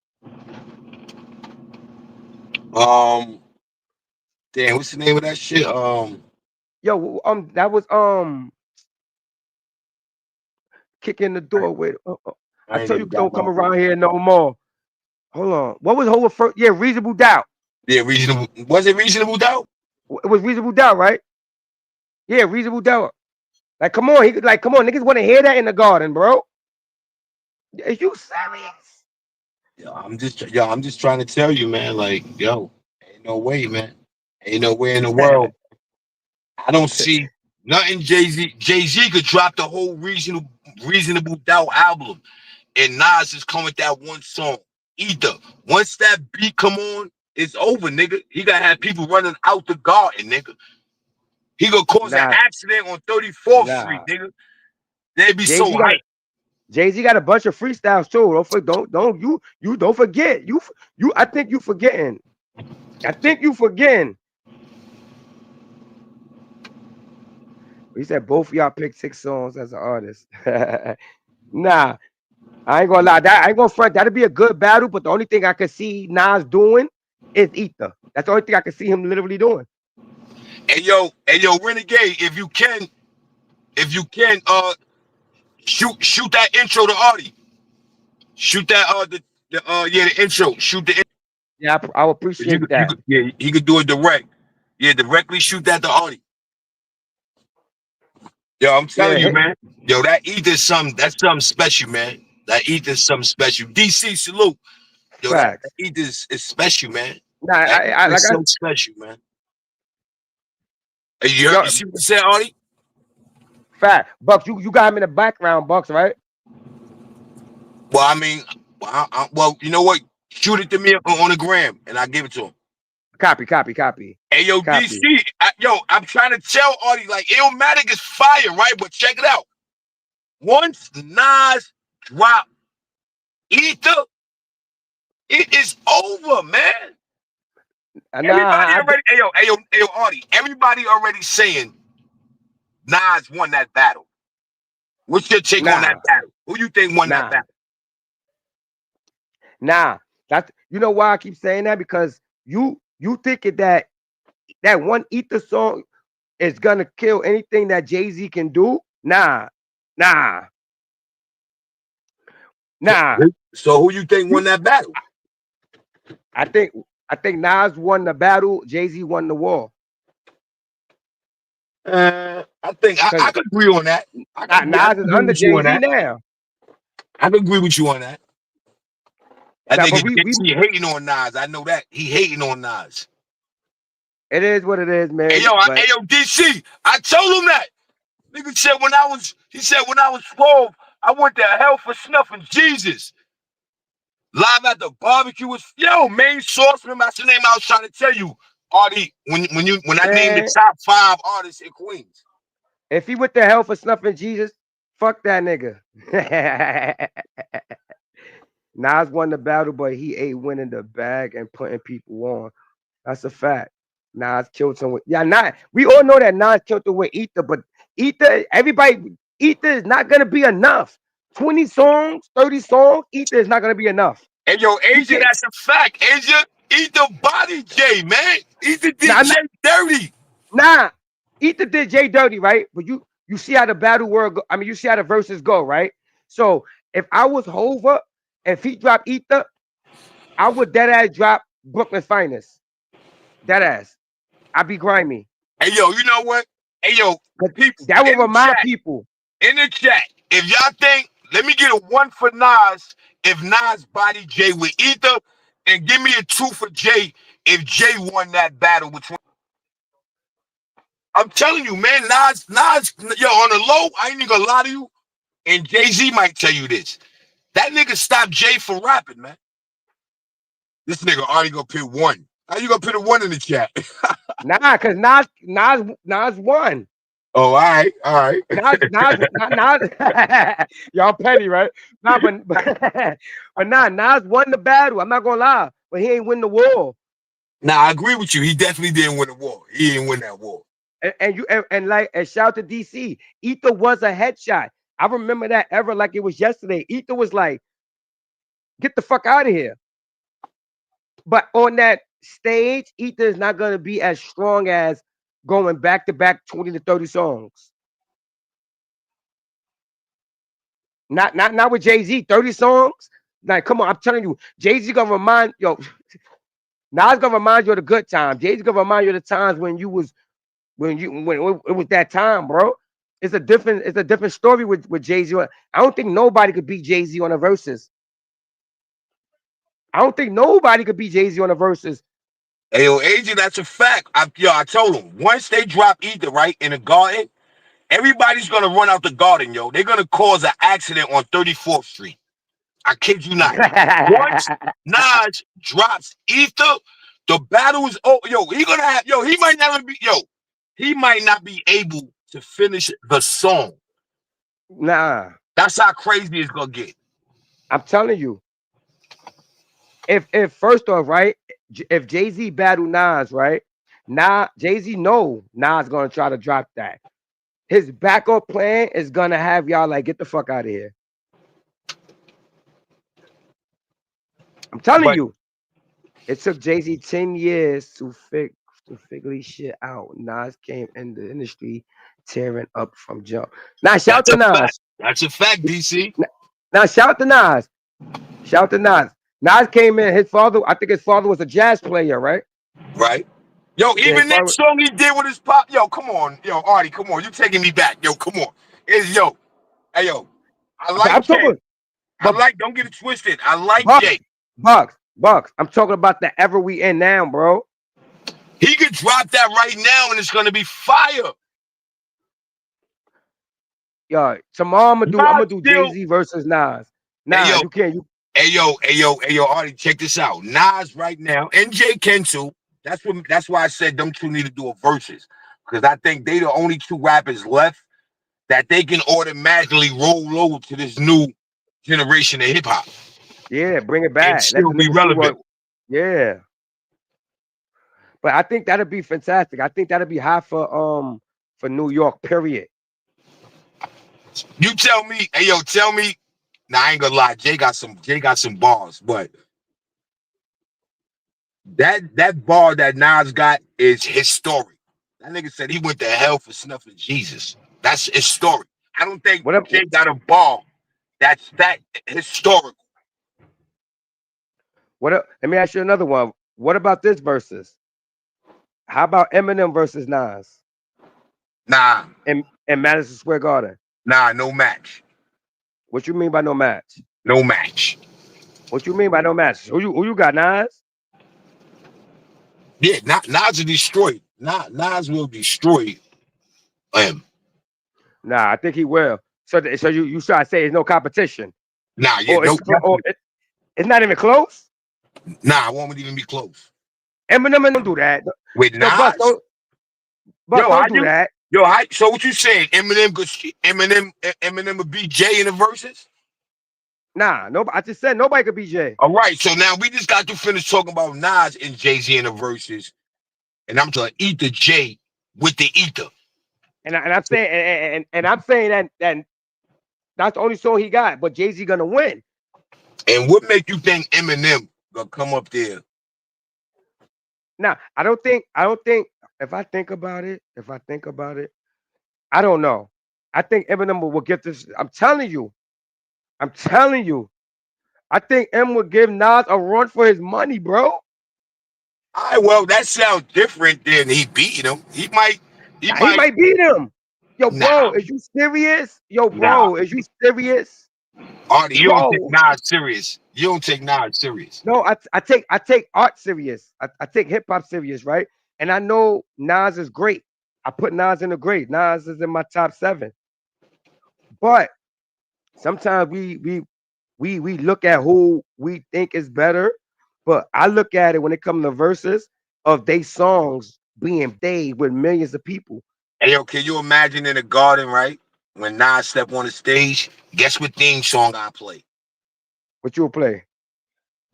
Damn, what's the name of that shit? That was kicking the door with. I tell you, don't come around here no more. Hold on. What was Hova's first? Yeah, Reasonable Doubt. Yeah, Reasonable. Was it Reasonable Doubt? It was Reasonable Doubt, right? Yeah, Reasonable Doubt. Like, come on, niggas want to hear that in the Garden, bro. Are you serious? I'm just trying to tell you, man. Like, yo, ain't no way, man. Ain't no way in the world. I don't see nothing. Jay Z could drop the whole reasonable doubt album, and Nas is coming with that one song. Either once that beat come on, it's over, nigga. He gotta have people running out the garden, nigga. He gonna cause an Nah, accident on 34th Street, nah. nigga. They be Jay so Z got hyped. Jay-Z got a bunch of freestyles too. Don't forget. I think you forgetting. I think you forgetting. He said both of y'all picked 6 songs as an artist. Nah, I ain't gonna lie. That I ain't gonna front. That'd be a good battle, but the only thing I could see Nas doing is Ether. That's the only thing I could see him literally doing. Hey yo, Renegade, if you can, shoot that intro to Arty. Shoot that the intro. Shoot the intro. Yeah, I would appreciate that. Yeah, he could do it direct. Yeah, directly shoot that to Arty. Yo, I'm Yeah, telling you, man. Yo, that Ether's something. That's something special, man. That Ether's something special. DC salute. Yo, that facts. Ether's is special, man. Nah, That I like Ether's I so special, man. Hey, you yo, see what you said, Arty? fact. Bucks, you got him in the background, Bucks, right? Well, I mean, well, you know what? Shoot it to me on the gram, and I give it to him. Copy. Hey, yo, DC, I'm trying to tell Artie, like, Illmatic is fire, right? But check it out. Once Nas drop Ether, it is over, man. Everybody already, hey, yo, Artie, everybody already saying Nas won that battle. What's your take on that battle? Who you think won that battle? Nah, that's you know why I keep saying that, because you thinking that one Ether song is gonna kill anything that Jay-Z can do. Nah. So who you think won that battle? I think Nas won the battle. Jay-Z won the war. I think I could agree on that. Nas is under Jay-Z now. I could agree with you on that. I think we hating on Nas. I know that he hating on Nas. It is what it is, man. Hey yo, DC. I told him that. Nigga said when I was 12, I went to hell for snuffing Jesus. Live at the barbecue was main source. Remember that's the name I was trying to tell you, Artie. When I named the top 5 artists in Queens. If he went to hell for snuffing Jesus, fuck that nigga. Nas won the battle, but he ain't winning the bag and putting people on. That's a fact. Nas killed him with we all know that Nas killed him with Ether, but Ether is not gonna be enough. 20 songs, 30 songs, Ether is not gonna be enough. Hey yo, Asia, that's a fact. Asia, Ether body Jay, man. Ether did Jay dirty. Nah, Ether did Jay dirty, right? But you see how the battle world go. I mean, you see how the verses go, right? So if I was Hova, if he dropped Ether, I would dead ass drop Brooklyn's Finest. Dead ass. I'd be grimy. Hey yo, you know what? Hey yo, people, that would remind people in the chat. If y'all think, let me get a 1 for Nas if Nas body Jay with Ether, and give me a 2 for Jay if Jay won that battle between. I'm telling you, man, Nas, yo, on the low, I ain't even gonna lie to you, and Jay-Z might tell you this. That nigga stopped Jay from rapping, man. This nigga already gonna put 1. How you gonna put a 1 in the chat? Nah, cause Nas won. Oh, all right. Nas, y'all petty, right? Nah, but Nas won the battle. I'm not gonna lie, but he ain't win the war. Nah, I agree with you. He definitely didn't win the war. He didn't win that war. And shout to DC. Ether was a headshot. I remember that ever like it was yesterday. Ether was like, get the fuck out of here. But on that stage, Ether is not gonna be as strong as going back to back 20 to 30 songs. Not with Jay-Z, 30 songs. Like, come on, I'm telling you, Jay-Z gonna remind Nas gonna remind you of the good times. Jay-Z gonna remind you of the times when it was that time, bro. It's a different story with Jay-Z. I don't think nobody could beat Jay-Z on a versus. I don't think nobody could beat Jay-Z on the verses. Hey, yo, AJ, that's a fact. I told him once they drop Ether right in the garden, everybody's gonna run out the garden, yo. They're gonna cause an accident on 34th Street. I kid you not. Once Nas drops Ether, the battle is over. Yo, he gonna have he might never be he might not be able to finish the song. Nah, That's how crazy it's gonna get. I'm telling you. If first off, right, if Jay-Z battle Nas, right, Jay-Z know Nas gonna try to drop that. His backup plan is gonna have y'all like get the fuck out of here. I'm telling But you, it took Jay-Z 10 years to figure this shit out. Nas came in the industry tearing up from jump. Now shout that's to a fact. Nas. That's a fact, DC. Now shout to Nas. Shout to Nas. Nas came in. His father, I think his father was a jazz player, right? Right? Yo, Yeah, his even that father. song he did with his pop. Yo, come on. Yo, Artie, come on. You taking me back. Yo, come on. Hey, yo. I like I'm Jay. talking, but Don't get it twisted. I like Bucks, Jay. Bucks. I'm talking about the ever we in now, bro. He could drop that right now and it's gonna be fire. Yo, tomorrow I'm Nas gonna do still. Jay-Z versus Nas. Hey Nah, yo, you can't. Artie, check this out. Nas right now, and Jay can too. That's why I said them two need to do a versus. Because I think they the only two rappers left that they can automatically roll over to this new generation of hip hop Yeah, bring it and back. Let still the be niggas see what. relevant. Yeah, but I think that'd be fantastic. I think that'd be high for New York. Period. You tell me, tell me. Now I ain't gonna lie, Jay got some bars, but that bar that Nas got is historic. That nigga said he went to hell for snuffing Jesus. That's historic. I don't think What up? Jay got a bar that's that historical. What up? Let me ask you another one. What about this versus? How about Eminem versus Nas Nah, in Madison Square Garden? no match. What you mean by no match? No match. What you mean by no match? Who you got, Nas? Yeah, Nas will destroy. Nas will destroy him. Nah, I think he will. So you try to say it's no competition, Nah, yeah, or no, it's not even close. nah, it won't even be close. Eminem don't do that. With Yo, Bucks, Nas, don't do that. so what you saying? Eminem would beat Jay in the verses? Nah, nobody. I just said nobody could beat Jay. All right, so now we just got to finish talking about Nas and Jay-Z in the verses, and I'm gonna eat the J with the ether. And I'm saying and I'm saying that that's the only song he got. But Jay-Z gonna win. And what make you think Eminem gonna come up there? Now I don't think. If I think about it, I don't know. I think Eminem will get this. I'm telling you. I think M would give Nas a run for his money, bro. All right, well, that sounds different than he beat him. He might. Nah, he might beat him. Yo, Nah, bro, is you serious? Yo, nah. bro, is you serious? Artie, you don't take Bro, Nas serious. You don't take Nas serious. no, I take art serious. I take hip hop serious, right? And I know Nas is great. I put Nas in the great. Nas is in my top 7. But sometimes we look at who we think is better. But I look at it when it comes to verses of they songs being played with millions of people. Hey, yo, can you imagine in the garden, right? When Nas step on the stage, guess what theme song I play? What you will play?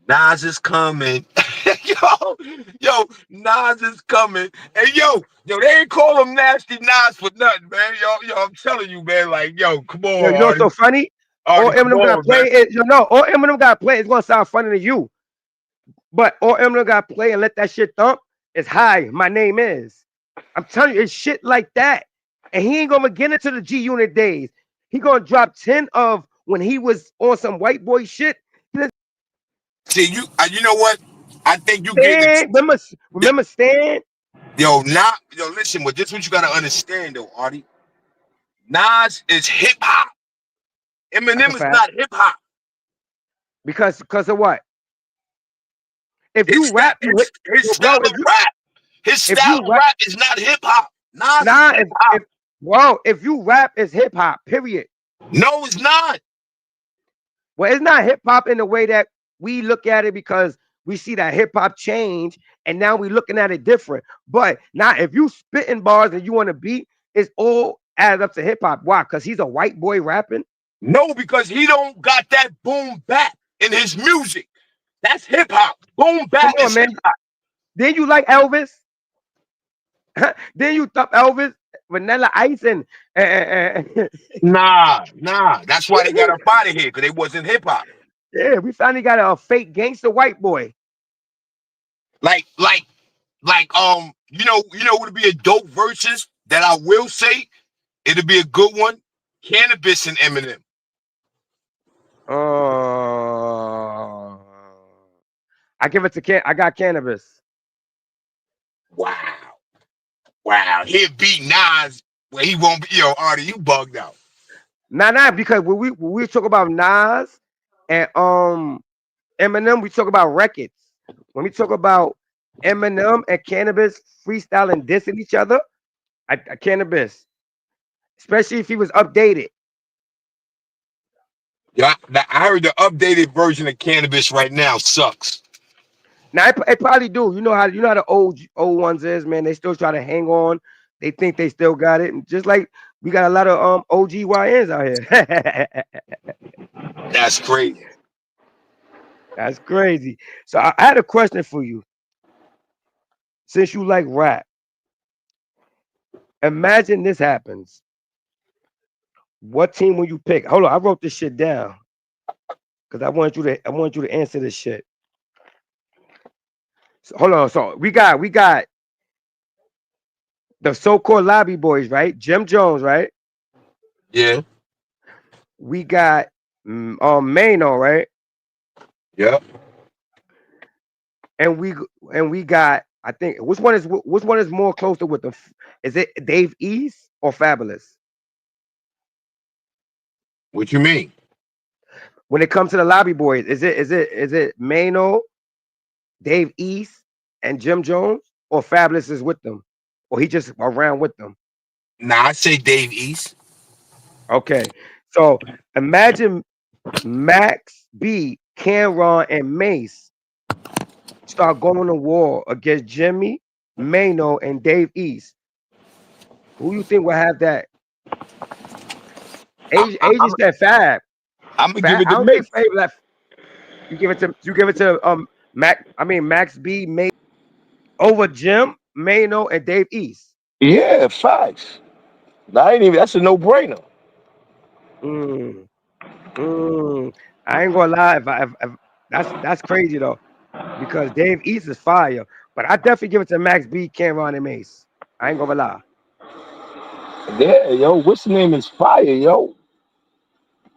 Nas is coming. Nas is coming. And they ain't call him Nasty Nas for nothing, man. I'm telling you, man. Like, come Yo, on, you know what's Artie. so funny? All Artie, come Eminem got on, play man. is all Eminem got play is gonna sound funny to you. But all Eminem got play and let that shit thump is hi, my name is. I'm telling you, it's shit like that. And he ain't gonna get into the G Unit days. He gonna drop 10 of when he was on some white boy shit. See, you know what? I think you get Stan, remember Stan? listen, but this is what you gotta understand though, Artie. Nas is hip hop. That's a Eminem is fact. not hip hop. Because of what? if you rap, his style of rap. His style of rap is not hip hop. Nah, if you rap, it's hip hop. Period. No, it's not. Well, it's not hip hop in the way that we look at it because we see that hip hop change and now we're looking at it different. But now, if you spitting bars and you want to beat, it's all added up to hip hop. Why? Because he's a white boy rapping. No, because he don't got that boom bap in his music. That's hip hop. Boom bap is hip hop. Then you like Elvis? Then you thought Elvis, Vanilla Ice, and nah. That's why they got up out of here, because they wasn't hip hop. Yeah, we finally got a fake gangster white boy. Like, you know, would be a dope versus that I will say it'll be a good one. Cannabis and Eminem. I give it to I got Cannabis. Wow. He'll beat Nas where he won't be. Yo, Artie, you bugged out. Nah, because when we talk about Nas and Eminem, we talk about records. When we talk about Eminem and Cannabis freestyling, dissing each other, I Cannabis, especially if he was updated. Yeah, I heard the updated version of Cannabis right now sucks. Now it probably do. You know how the old ones is, man. They still try to hang on. They think they still got it, and just like we got a lot of OGYNs out here. That's crazy. That's crazy. So I had a question for you. Since you like rap, imagine this happens. What team will you pick? Hold on, I wrote this shit down because I want you to answer this shit. So, hold on. So we got the so-called lobby boys, right? Jim Jones, right? Yeah. We got Mano, right? Yep. And we got, I think, which one is more closer with the? Is it Dave East or Fabulous? What you mean? When it comes to the lobby boys, is it Mano, Dave East, and Jim Jones, or Fabulous is with them, or he just around with them? Nah, I say Dave East. Okay, so imagine Max B, Cameron, and Mace start going to war against Jimmy, Mano, and Dave East. Who you think will have that? Agent said Fab. I'm gonna give it to Mace. You give it to Max B, Mace over Jim, Mano, and Dave East. Yeah, facts. That's a no-brainer. I ain't gonna lie, if that's crazy though, because Dave East is fire, but I definitely give it to Max B, Cameron, and Mace. I ain't gonna lie. Yeah, yo, what's the name is fire, yo.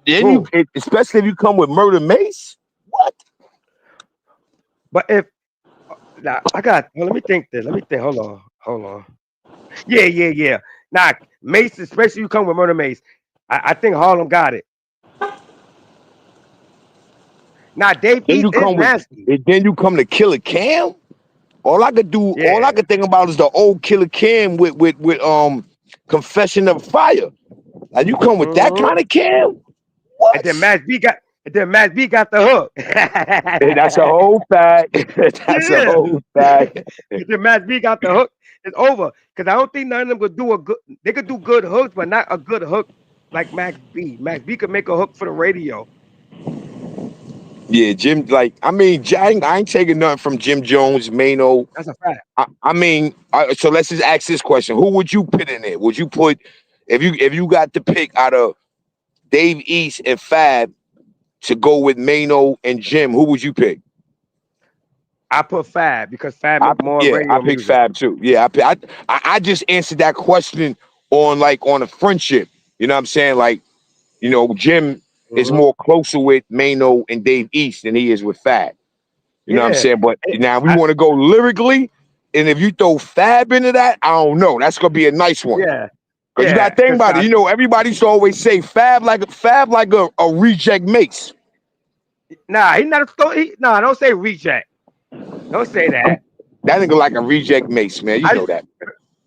Then especially if you come with Murder Mace. What? But if let me think this. Let me think. Hold on. Yeah. Nah, Mace, especially you come with Murder Mace. I think Harlem got it. Now Dave East is nasty. Then you come to Killer Cam. All I could think about is the old Killer Cam with Confession of Fire. Like you come with that kind of Cam. What? And then Max B got the hook. That's a whole fact. That's a whole fact. And then Max B got the hook. It's over. Because I don't think none of them could do a good. They could do good hooks, but not a good hook like Max B. Max B could make a hook for the radio. Yeah, Jim. Like I ain't taking nothing from Jim Jones, Mano. That's a fact. So let's just ask this question: who would you put in it? Would you put if you got to pick out of Dave East and Fab to go with Mano and Jim? Who would you pick? I put Fab because Fab make more radio I pick music. Fab too. Yeah, I just answered that question on a friendship. You know what I'm saying? Like, you know, Jim is more closer with Mano and Dave East than he is with Fab. You know what I'm saying? But now we want to go lyrically, and if you throw Fab into that, I don't know. That's gonna be a nice one. Yeah. Because you gotta think about it. You know, everybody used to always say Fab like a reject Mace. Nah, he not. Nah, don't say reject. Don't say that. That nigga like a reject Mace, man. You I know that.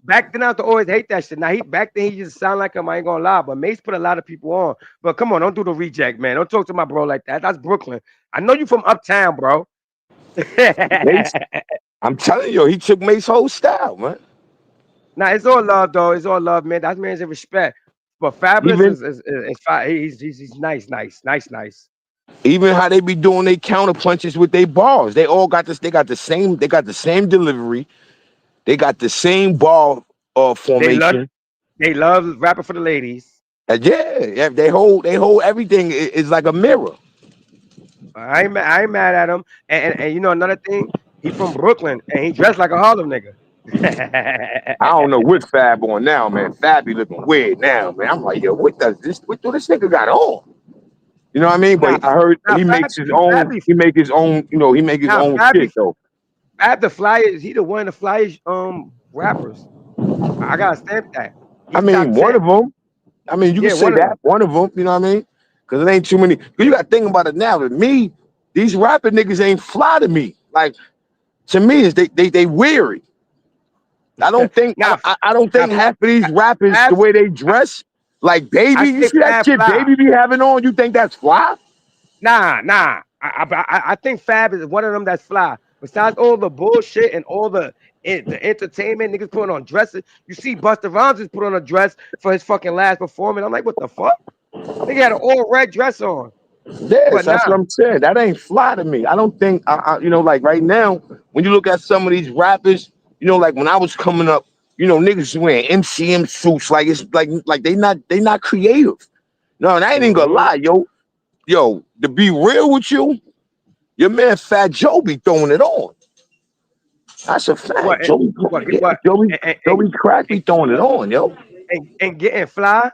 back then I used to always hate that shit. Now back then he just sound like him. I ain't gonna lie, but Mace put a lot of people on. But come on, don't do the reject, man. Don't talk to my bro like that. That's Brooklyn. I know you from uptown, bro. Mace, I'm telling you, he took Mace's whole style, man. Nah, it's all love though. It's all love, man. That man's in respect. But Fabulous Even he's nice. even how they be doing their counter punches with their bars. They all got this. They got the same. They got the same delivery. They got the same ball They love formation. they love rapping for the ladies. Yeah, they hold everything is like a mirror. I ain't mad at him. And you know another thing, he from Brooklyn and he dressed like a Harlem nigga. I don't know what Fab on now, man. Fab be looking weird now, man. I'm like, yo, what do this nigga got on? You know what I mean? Nah, But I heard nah, he Fab, makes his Fab own. be He make his own. You know, he make his nah, own Fab be shit though. Fab the flyest. He the one of the flyest rappers. I gotta stamp that. I He's top mean, one 10. of them. I mean, you can Yeah, say one of that them. one of them. You know what I mean? Because it ain't too many. Cause you got to think about it now. With me, these rapping niggas ain't fly to me. Like to me, is they weary. I don't think Nah, I don't nah, think half of these rappers the Fab, way they dress, like I Baby. You say see that Fab shit fly. Baby be having on? You think that's fly? Nah. I think Fab is one of them that's fly. Besides all the bullshit and all the entertainment, niggas putting on dresses. You see Busta Rhymes just put on a dress for his fucking last performance. I'm like, what the fuck? Nigga had an all red dress on. Yes, But nah, that's what I'm saying. That ain't fly to me. I don't think, you know, like right now, when you look at some of these rappers, you know, like when I was coming up, you know, niggas wearing MCM suits, like it's like they not creative. No, and I ain't even gonna mhm. lie, yo, to be real with you, your man Fat Joe be throwing it on. That's a what fact. eh, what Yeah, what Joey Crack be throwing it on, yo, and getting fly?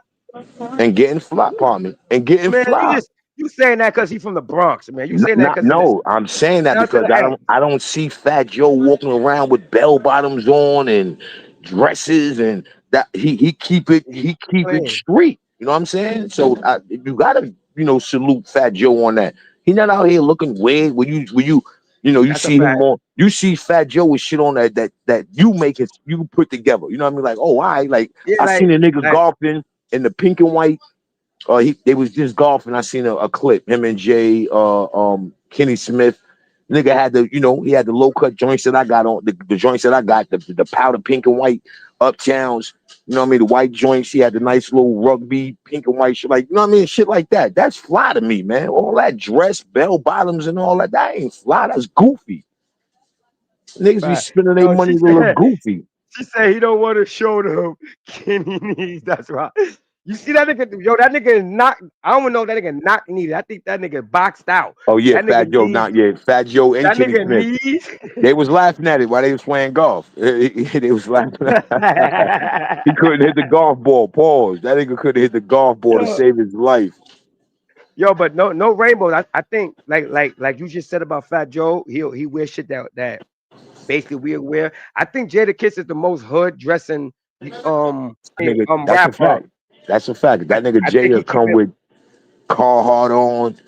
and getting fly, pardon me, and getting Man, fly. you saying that because he from the Bronx, man. You saying that Not because of this. no, I'm saying that Shout out to because the A. I don't see Fat Joe walking around with bell bottoms on and dresses and that He he keep it playing. street. You know what I'm saying? So you gotta salute Fat Joe on that. He not out here looking weird. You That's a see him fact. on you see Fat Joe with shit on that you put together. You know what I mean? Like oh I like Yeah, I seen a nigga like golfing in the pink and white they was just golfing. I seen a clip. Him and Jay, Kenny Smith. Nigga had he had the low cut joints that I got on the joints that I got the powder pink and white uptowns. You know what I mean? The white joints. He had the nice little rugby pink and white shit. Like you know what I mean? Shit like that. That's fly to me, man. All that dress, bell bottoms, and all that. That ain't fly. That's goofy. Niggas be fact. spending their Yo, money to look goofy. she said he don't want to show them Kenny knees. That's right. You see that nigga? Yo, that nigga is not. I don't even know if that nigga not needed. I think that nigga boxed out. Oh yeah, That nigga Fat Joe. knees. Not yet. Fat Joe and That Kenny nigga Smith. knees. They was laughing at it while they was playing golf. They was laughing. He couldn't hit the golf ball. Pause. That nigga couldn't hit the golf ball to yo, save his life. yo, but no rainbows. I think like you just said about Fat Joe. He wear shit that basically we wear. I think Jada Kiss is the most hood dressing That nigga, that's a rapper. fact. That's a fact. That nigga I think Jay he keep come it. with Carhartt on.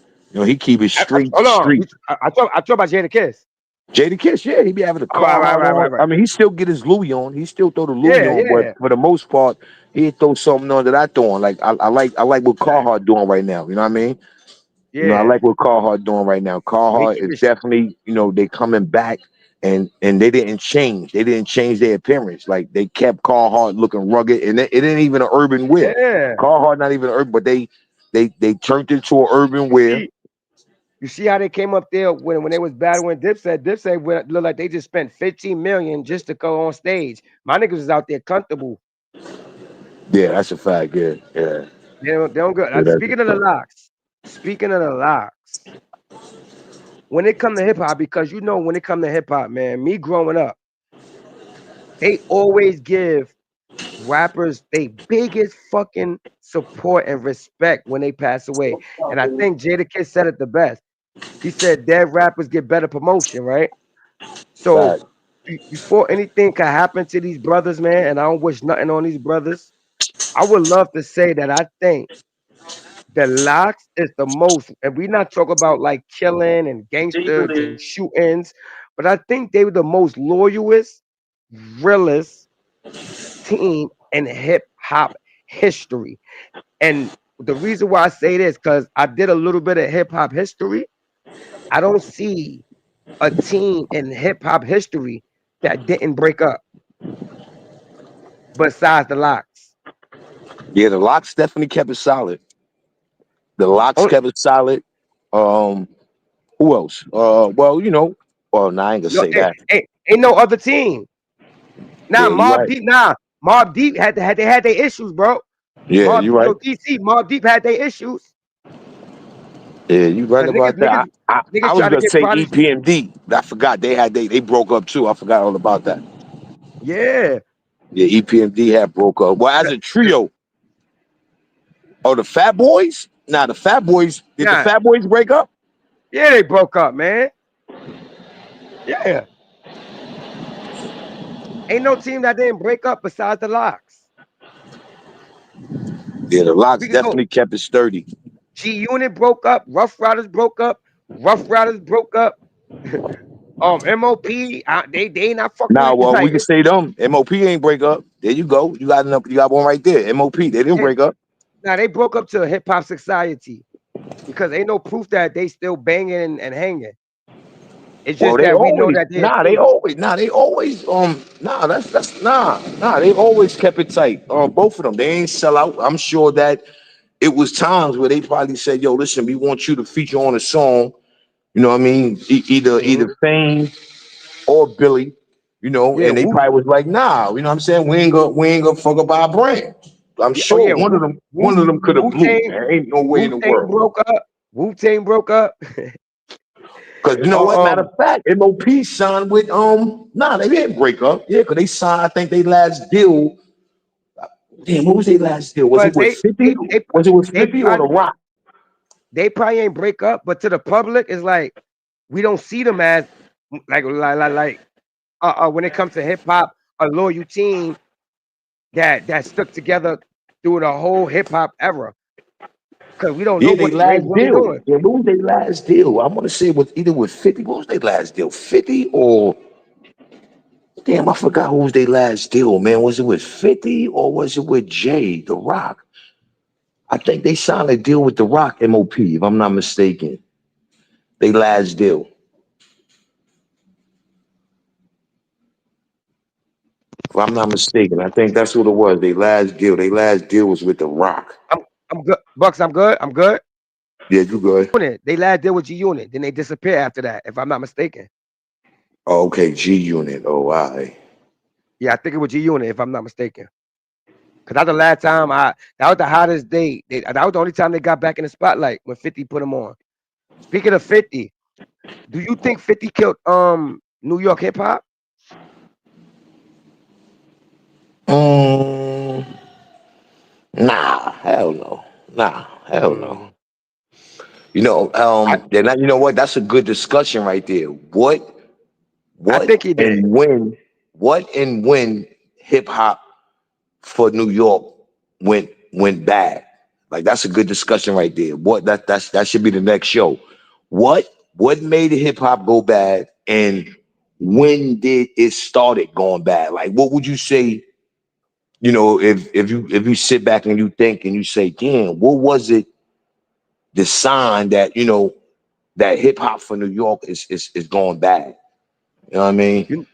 He keep it street Hold on. street. I talk about Jada Kiss. Jada Kiss, yeah, he be having the All right, Carhartt on. right. I mean, he still get his Louis on. He still throw the Louis Yeah, on, but yeah. for the most part, he throw something on that I throw on. Like I like what Fact. Carhartt doing right now. You know what I mean? I Yeah. like what Carhartt doing right now. He Carhartt keep is it. definitely, they coming back and they didn't change. They didn't change their appearance. Like they kept Carhartt looking rugged, and it ain't even an urban wear. Yeah. Carhartt not even urban, but they turned it to an urban You wear. see, you see how they came up there when they was battling Dipset. Dipset looked like they just spent 15 million just to go on stage. My niggas was out there comfortable. Yeah, that's a fact. Yeah, yeah, They don't go. yeah that's a Speaking of the fact. locks, speaking of the locks, when it come to hip hop, because when it come to hip hop, man, me growing up, they always give rappers they biggest fucking support and respect when they pass away. And I think Jada Kidd said it the best. He said dead rappers get better promotion, right? So Fact. before anything can happen to these brothers, man, and I don't wish nothing on these brothers, I would love to say that I think the locks is the most, and we not talk about like killing and gangsters and shootings, but I think they were the most loyalist, realest team in hip hop history. And the reason why I say this, because I did a little bit of hip hop history. I don't see a team in hip hop history that didn't break up besides the Locks. Yeah, the Locks definitely kept it solid. The Locks Oh, kept it solid. Um, who else? Well, well, nah, I ain't gonna no, say that. ain't no other team. Nah, Yeah, you're Mob right. Deep. Nah, Mob Deep they had their issues, bro. Yeah, you're right. DC, Mob Deep had their issues. Yeah, you right Cause niggas, about that. niggas, I niggas was try to gonna get say Prodigy. EPMD. I forgot they broke up too. I forgot all about that. Yeah. Yeah, EPMD had broke up. Well, as a trio. Oh, the Fat Boys? Nah, the Fat Boys. Did the Nah, Fat Boys break up? yeah, they broke up, man. Yeah. Ain't no team that didn't break up besides the Locks. Yeah, the Locks We could go definitely kept it sturdy. G Unit broke up, Rough Riders broke up, Rough Riders broke up. MOP, they not fucking Now, with well, we like can say them. MOP ain't break up. There you go. You got one right there. MOP, they didn't they, break up. now they broke up to Hip Hop Society because ain't no proof that they still banging and hanging. It's Well, just that we know that they're a team. they always kept it tight. Both of them, they ain't sell out. I'm sure that it was times where they probably said, "Yo, listen, we want you to feature on a song." You know what I mean? Either Mhm. Fame or Billy. Yeah, And they probably was like, "Nah," you know what I'm saying? We ain't gonna fuck up our brand. I'm oh sure yeah, one of them could have Wu blew. Tang, There ain't no way in Wu the Tang world. broke up. Wu Tang broke up. Because you know what? Oh, Matter of fact, MOP signed with nah, they didn't break up. Yeah, because they signed, I think they last deal. Damn, what was their last deal? Was it but with 50? Was it with they 50 or The Rock? probably ain't break up, but to the public, it's like we don't see them as like when it comes to hip hop, a loyal team that stuck together through the whole hip hop era. Because we don't know Yeah, they what Dre's last really deal. doing. Yeah, what was their last deal? I want to say it was either with 50. What was their last deal? 50 or damn, I forgot who was their last deal, man. Was it with 50 or was it with Jay, The Rock? I think they signed a deal with The Rock MOP, if I'm not mistaken. They last deal. If I'm not mistaken, I think that's what it was. They last deal. They last deal was with The Rock. I'm good. Bucks, I'm good. I'm good. Yeah, you good. They last deal with G Unit. Then they disappear after that, if I'm not mistaken. Oh, okay, G Unit. Oh, all right. Yeah, I think it was G Unit, if I'm not mistaken. Cause that's the last time that was the hottest day. That was the only time they got back in the spotlight when 50 put them on. Speaking of 50, do you think 50 killed New York hip hop? Um, nah, hell no. Nah, hell no. Mm, I, You know what? That's a good discussion right there. I What think he did. and when hip hop for New York went bad? Like that's a good discussion right there. That should be the next show. What made hip hop go bad, and when did it started going bad? Like what would you say? If you sit back and you think and you say, damn, what was it? The sign that that hip hop for New York is going bad. You know what I mean? You,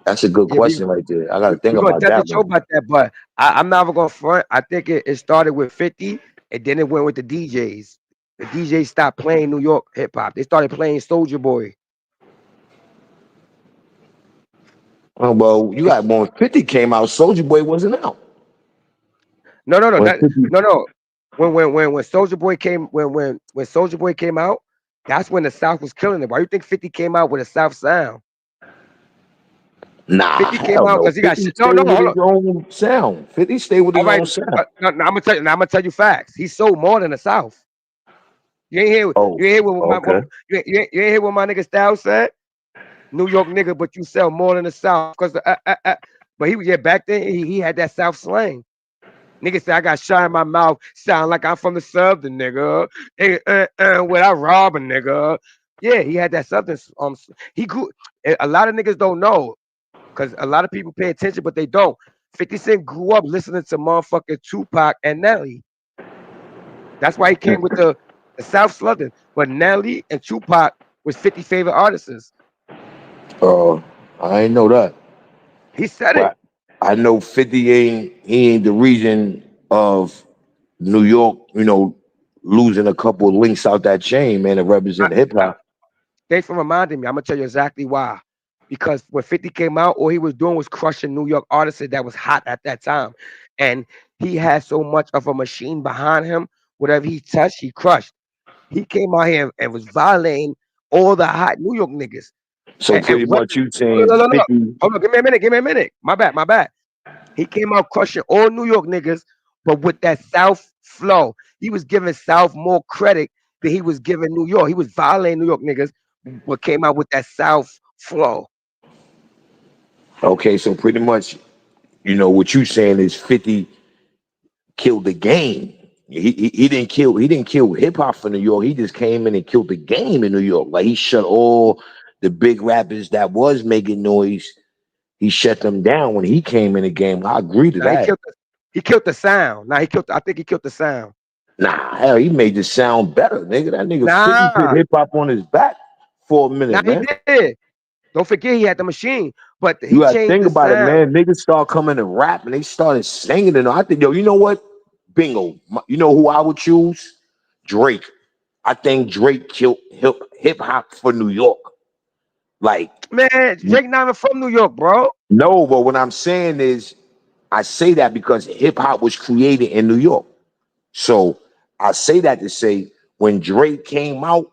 That's a good yeah, question right there. I got to think we're gonna about definitely that show one. about that, but I'm not even gonna front. I think it started with 50 and then it went with the DJs. The DJs stopped playing New York hip hop. They started playing Soldier Boy. Oh, well, you got when 50 came out, Soldier Boy wasn't out. No, no, no, When that 50, no, no. When Soldier Boy came when Soldier Boy came out, that's when the South was killing it. Why you think 50 came out with a South sound? nah, 50 came hell out no. because he got 50 shit. No, stayed no, with hold his on. own sound. 50 stayed with All his right, own sound. no, I'm gonna tell you. Now I'm gonna tell you facts. He sold more than the South. You ain't hear. Oh, You ain't hear okay. you ain't hear what my nigga Styles said. New York nigga, but you sell more than the South. But he was back then. He had that South slang. Nigga said I got shot in my mouth. Sound like I'm from the Southern nigga. When I rob a nigga. Yeah, he had that Southern. He grew. A lot of niggas don't know because a lot of people pay attention, but they don't. 50 Cent grew up listening to motherfucking Tupac and Nelly. That's why he came with the South Southern. But Nelly and Tupac was 50 favorite artists. I ain't know that. He said it. But I know 50 ain't the reason of New York, losing a couple of links out that chain, man, that I, represent hip I, hop. thanks for reminding me. I'm gonna tell you exactly why. Because when 50 came out, all he was doing was crushing New York artists that was hot at that time. And he had so much of a machine behind him. Whatever he touched, he crushed. He came out here and was violating all the hot New York niggas. So And pretty much you no, no, saying no, no. 50. Hold on, give me a minute, give me a minute. My bad, my bad. He came out crushing all New York niggas, but with that South flow. He was giving South more credit than he was giving New York. He was violating New York niggas, but came out with that South flow. Okay, so pretty much, what you saying is 50 killed the game. He didn't kill hip hop for New York. He just came in and killed the game in New York. Like he shut all the big rappers that was making noise. He shut them down when he came in the game. I agree to Now that. he killed the sound. Now he killed. I think he killed the sound. Nah, hell, he made the sound better, nigga. That nigga 50 put Nah, hip hop on his back for a nah, minute, he man. did. Don't forget he had the machine, but You he gotta changed think the about it, sound. man. Niggas start coming to rap and they started singing and I think, yo, you know what? Bingo. You know who I would choose? Drake. I think Drake killed hip hop for New York. Like, Man, Drake not even from New York, bro. no, but what I'm saying is, I say that because hip hop was created in New York. So I say that to say when Drake came out,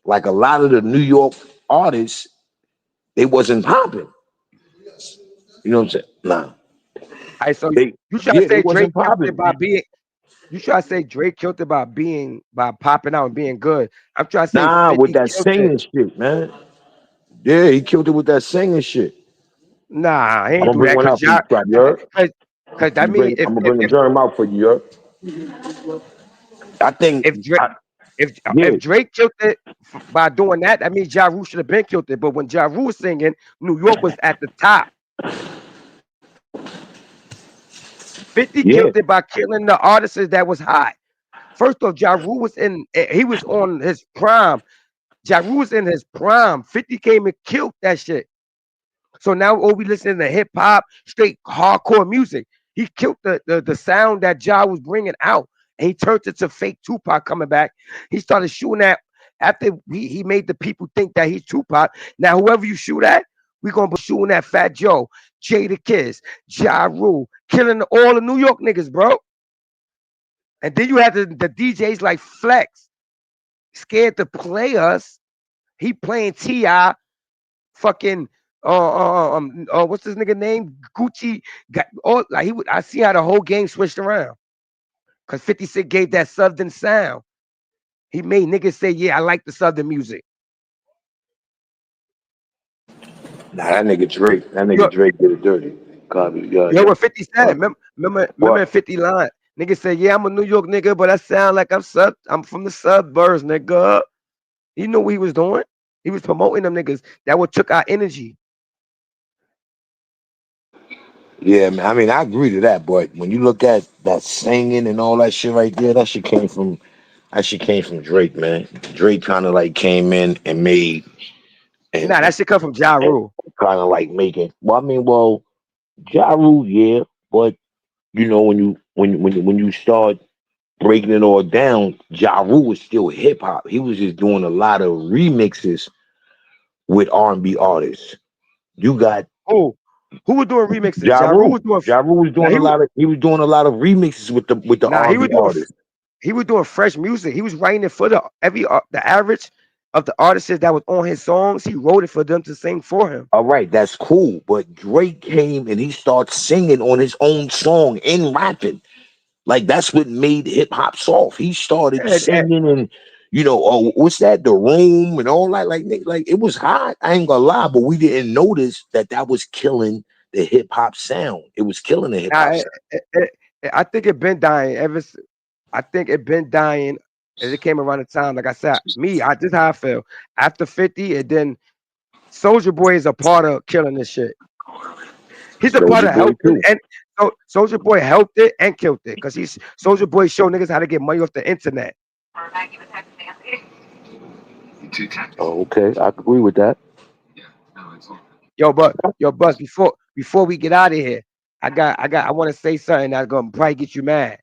like a lot of the New York artists, they wasn't popping. You know what I'm saying? Nah, I so they you try to yeah, they say Drake wasn't killed it popping. by being. You try to say Drake killed it by popping out and being good. I'm trying to say Nah, with 50 that killed it. singing shit, man. Yeah, he killed it with that singing shit. Nah, he I'm ain't gonna do bring that one out for you, Scott. You heard? cause that mean I'm gonna bring the germ out for you. You heard? I think, if Drake yeah, if Drake killed it by doing that, that means Ja Rule should have been killed it. But when Ja Rule was singing, New York was at the top. 50 yeah, killed it by killing the artists that was hot. First off, Ja Rule was he was on his prime. Ja Rule was in his prime. 50 came and killed that shit. So now all we listening to hip hop, straight hardcore music. He killed the sound that Ja was bringing out, and he turned it to fake Tupac coming back. He started shooting at after he made the people think that he's Tupac. Now whoever you shoot at, we gonna be shooting at Fat Joe, Jada Kiss, Ja Rule, killing all the New York niggas, bro. And then you had the DJs like Flex, scared to play us. He playing Ti, fucking what's this nigga name? Gucci got all like he would. I see how the whole game switched around because 56 gave that Southern sound. He made niggas say, "Yeah, I like the Southern music." nah, that nigga Drake, Yo, did it dirty. Copy, yeah, yo, yeah. what 50 said? Remember What? 50 line? Nigga said, "Yeah, I'm a New York nigga, but I sound like I'm from the suburbs, nigga." He knew what he was doing. He was promoting them niggas. That what took our energy. Yeah, man. I mean, I agree to that, but when you look at that singing and all that shit right there, that shit came from Drake, man. Drake kind of like came in and made and, Nah, that shit come from Ja and Rule. kind of like making. Well, I mean, well, Ja Rule, yeah, but when you start breaking it all down, Ja Rule was still hip hop. He was just doing a lot of remixes with R&B artists. You got Oh, who was doing remixes? Ja Ja Rule Rule. was doing. Ja Rule was Now doing a lot of he was doing a lot of remixes with the Nah, R&B artists. he was doing fresh music. He was writing it for the average of the artists that was on his songs. He wrote it for them to sing for him. All right, that's cool. But Drake came and he started singing on his own song and rapping. Like that's what made hip hop soft. He started And, singing and oh, what's that? The Room and all that. Like, nigga, like it was hot. I ain't gonna lie, but we didn't notice that was killing the hip hop sound. It was killing the hip hop I, sound. I think it been dying I think it been dying And it came around the time, like I said, this is how I feel. After 50, and then Soulja Boy is a part of killing this shit. He's a part of helping, and so Soulja Boy helped it and killed it because Soulja Boy showed niggas how to get money off the internet. Oh, okay, I agree with that. Yo, Buzz, before we get out of here, I want to say something that's gonna probably get you mad.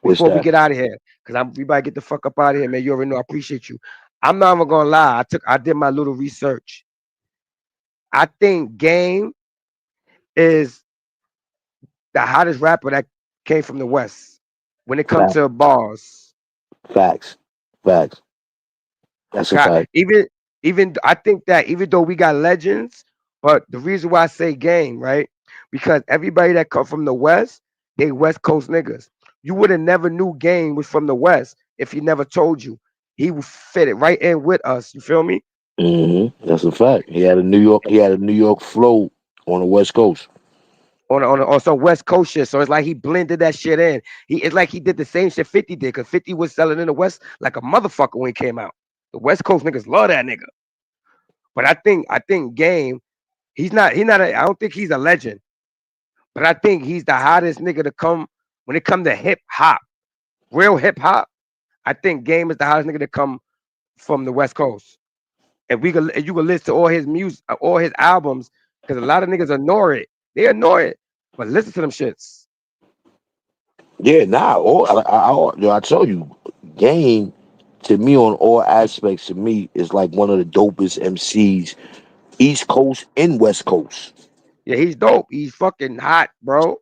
Before we get out of here, because we better get the fuck up out of here, man. You already know I appreciate you. I'm not even gonna lie. I did my little research. I think Game is the hottest rapper that came from the West when it comes to bars. Facts. That's a fact. Even I think that even though we got legends, but the reason why I say Game, right? Because everybody that come from the West, they West Coast niggas. You would have never knew Game was from the West if he never told you. He would fit it right in with us. You feel me? That's a fact. He had a New York flow on the West Coast. On some West Coast shit. So it's like he blended that shit in. It's like he did the same shit 50 did, because 50 was selling in the West like a motherfucker when he came out. The West Coast niggas love that nigga. But I think Game, I don't think he's a legend. But I think he's the hottest nigga to come when it comes to hip hop. Real hip hop. I think Game is the hottest nigga to come from the West Coast. And you can listen to all his music, all his albums, because a lot of niggas ignore it. They ignore it, but listen to them shits. Yeah, I tell you, Game to me on all aspects to me is like one of the dopest MCs, East Coast and West Coast. Yeah, he's dope. He's fucking hot, bro.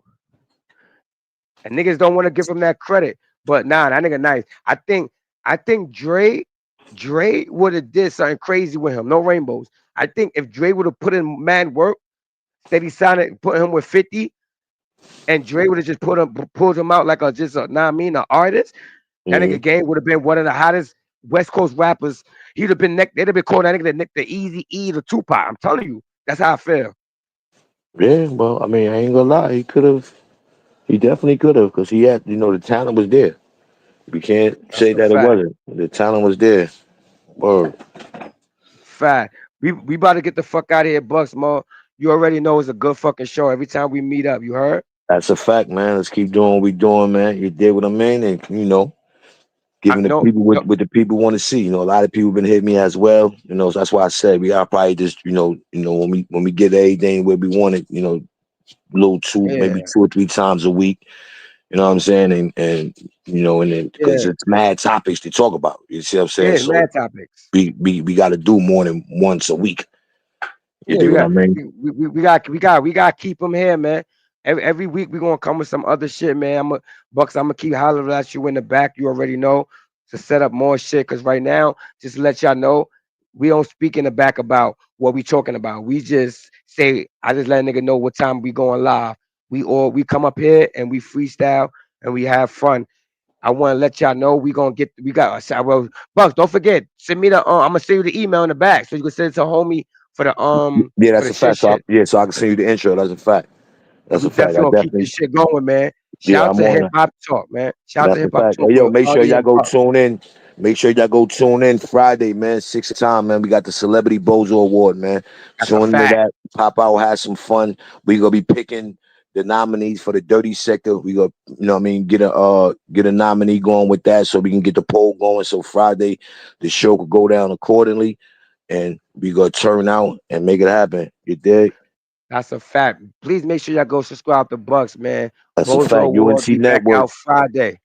And niggas don't want to give him that credit, but nah, that nigga nice. I think Dre would have did something crazy with him. No rainbows. I think if Dre would have put in mad work, said he signed put him with 50, and Dre would have just pulled him out like an artist. That nigga Game would have been one of the hottest West Coast rappers. They'd have been calling that nigga the Easy E to Tupac. I'm telling you, that's how I feel. Yeah, well, I mean, I ain't gonna lie, he definitely could have, because he had, the talent was there. We can't say that it wasn't. The talent was there. Word. Fact. We about to get the fuck out of here, Bucks, Mo. You already know it's a good fucking show every time we meet up. You heard? That's a fact, man. Let's keep doing what we doing, man. You did what I mean, and giving the people what the people want to see. A lot of people been hitting me as well. So that's why I said we are probably just, when we get everything where we want it, maybe 2 or 3 times a week. You know what I'm saying? And then because it's mad topics to talk about. You see what I'm saying? Yeah, so mad topics. We got to do more than once a week. You do what I mean? We got to keep them here, man. Every week we're gonna come with some other shit, man. Bucks, I'm gonna keep hollering at you in the back. You already know, to set up more shit. Cause right now, just to let y'all know, we don't speak in the back about what we talking about. We just say, I just let a nigga know what time we going live. We come up here and we freestyle and we have fun. I want to let y'all know well, Bucks, don't forget, send me the I'm gonna send you the email in the back so you can send it to homie for the Yeah, that's a fact. So I can send you the intro. That's a fact. That's a fact. Definitely keep this shit going, man. Shout out to Hip Hop Talk, man. Shout out to Hip Hop Talk. Hey, yo, make sure y'all go tune in. Make sure y'all go tune in Friday, man. 6 time, man. We got the Celebrity Bozo Award, man. Tune into that. Pop out, have some fun. We gonna be picking the nominees for the dirty sector. We gonna, get a nominee going with that so we can get the poll going. So Friday, the show could go down accordingly, and we gonna turn out and make it happen. You dig? That's a fact. Please make sure y'all go subscribe to Bucks, man. That's Bozo a fact. Award UNC Network out Friday.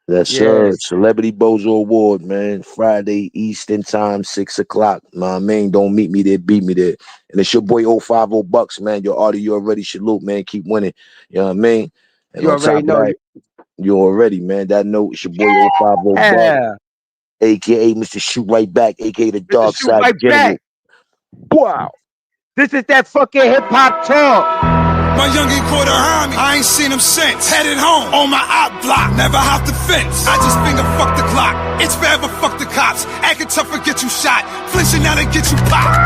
Yes, sir. Celebrity Bozo Award, man. Friday Eastern time, 6 o'clock. My man, don't meet me there, beat me there. And it's your boy 050 Bucks, man. Your ARTY, you already salute, man. Keep winning. You know what I mean? And you already know. You already, man. That note, it's your boy 050 Bucks, aka Mr. Shoot Right Back, aka the Dark Side General. Wow. This is that fucking Hip Hop Talk. My youngin' caught behind me, I ain't seen him since. Headed home on my op block, never hopped the fence. I just finger fuck the clock, it's forever fuck the cops. Acting tough and get you shot, flinching out and get you popped.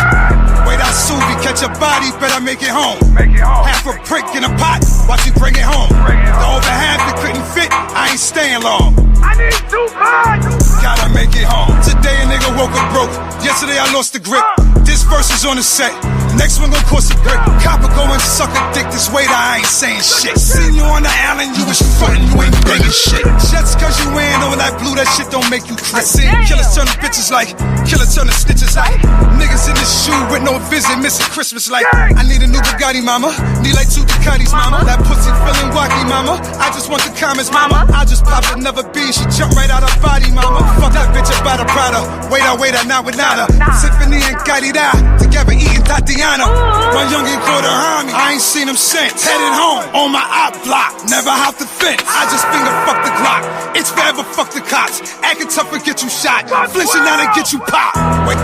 Wait, I soon be catch a body, better make it home. Half a prick in a pot, watch you bring it home. The over half that couldn't fit, I ain't I ain't staying long. I need 2 cards. Gotta make it home. Today a nigga woke up broke. Yesterday I lost the grip. This verse is on the set. Next one gon' cost a brick. Copper go and suck a dick. This waiter, I ain't saying shit. Seen you on the island, you was frontin', you ain't banging shit. Just cause you wearing all that blue, that shit don't make you crazy. I seen killers turn to bitches like, killers turn to stitches like. Niggas in the shoe with no visit, missing Christmas like. I need a new Bugatti, mama. Need like 2 Ducatis, mama. That pussy feeling wacky, mama. I just want the comments, mama. I just pop another B, she jump right out her body, mama. Fuck that bitch about a Prada. Wait, not with nada. Tiffany and Carida, together eating Tatiana. My youngin' called her homie, I ain't seen him since. Headed home on my op block, never hopped the fence. I just finger fuck the Glock. It's forever fuck the cops. Acting tough and get you shot. Flinching out and get you popped.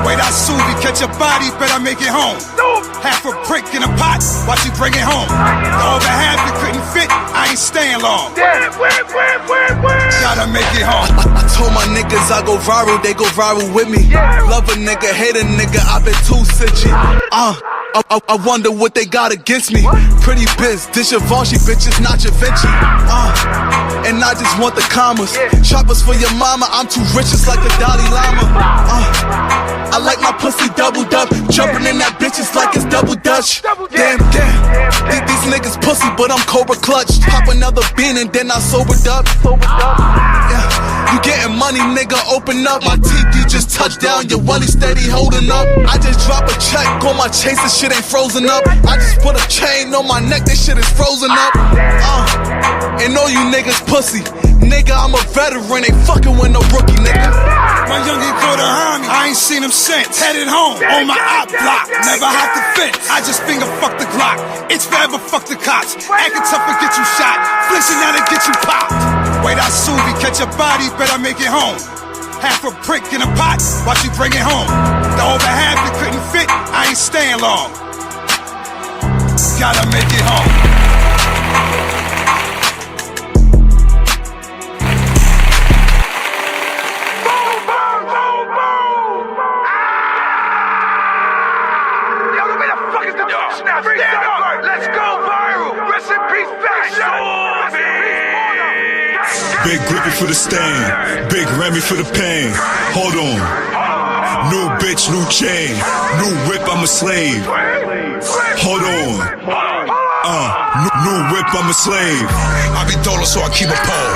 Wait, I soon we catch a body, better make it home. Half a brick in a pot, watch you bring it home. The other half you couldn't fit, I ain't staying long. Gotta make it home. I told my niggas I go viral, they go viral with me. Love a nigga, hate a nigga, I been too sitchy. I wonder what they got against me. Pretty biz, this Givenchy, bitches, not Givenchy. And I just want the commas. Choppers for your mama, I'm too rich, it's like the Dalai Lama. I like my pussy doubled up, jumping in that bitch, it's like it's double dutch. Damn, these niggas pussy, but I'm Cobra clutch. Pop another bean and then I sobered up. Yeah. You getting money, nigga, open up. My teeth, you just touched down, your wallet steady holding up. I just drop a check on my chase, this shit ain't frozen up. I just put a chain on my neck, this shit is frozen up. And all you niggas pussy. Nigga, I'm a veteran, ain't fucking with no rookie, nigga. My youngin' called her homie, I ain't seen him since. Headed home on my op block, never hopped the fence. I just finger fuck the Glock. It's forever fuck the cops. Acting tough and get you shot. Flinching out and get you popped. Wait, I soon we catch a body, better make it home. Half a brick in a pot, watch you bring it home. The other half you couldn't fit, I ain't staying long. Gotta make it home. Let's go viral. Rest in peace, back. Big Grippy for the stain, Big Remy for the pain. Hold on. New bitch, new chain, new whip, I'm a slave. Hold on. New whip, I'm a slave. I be dollar, so I keep a pole.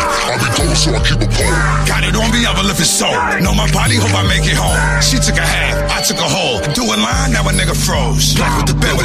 Got it on me, I will lift his soul. Know my body, hope I make it home. She took a half, I took a whole. Do a line, now a nigga froze. Black with the bed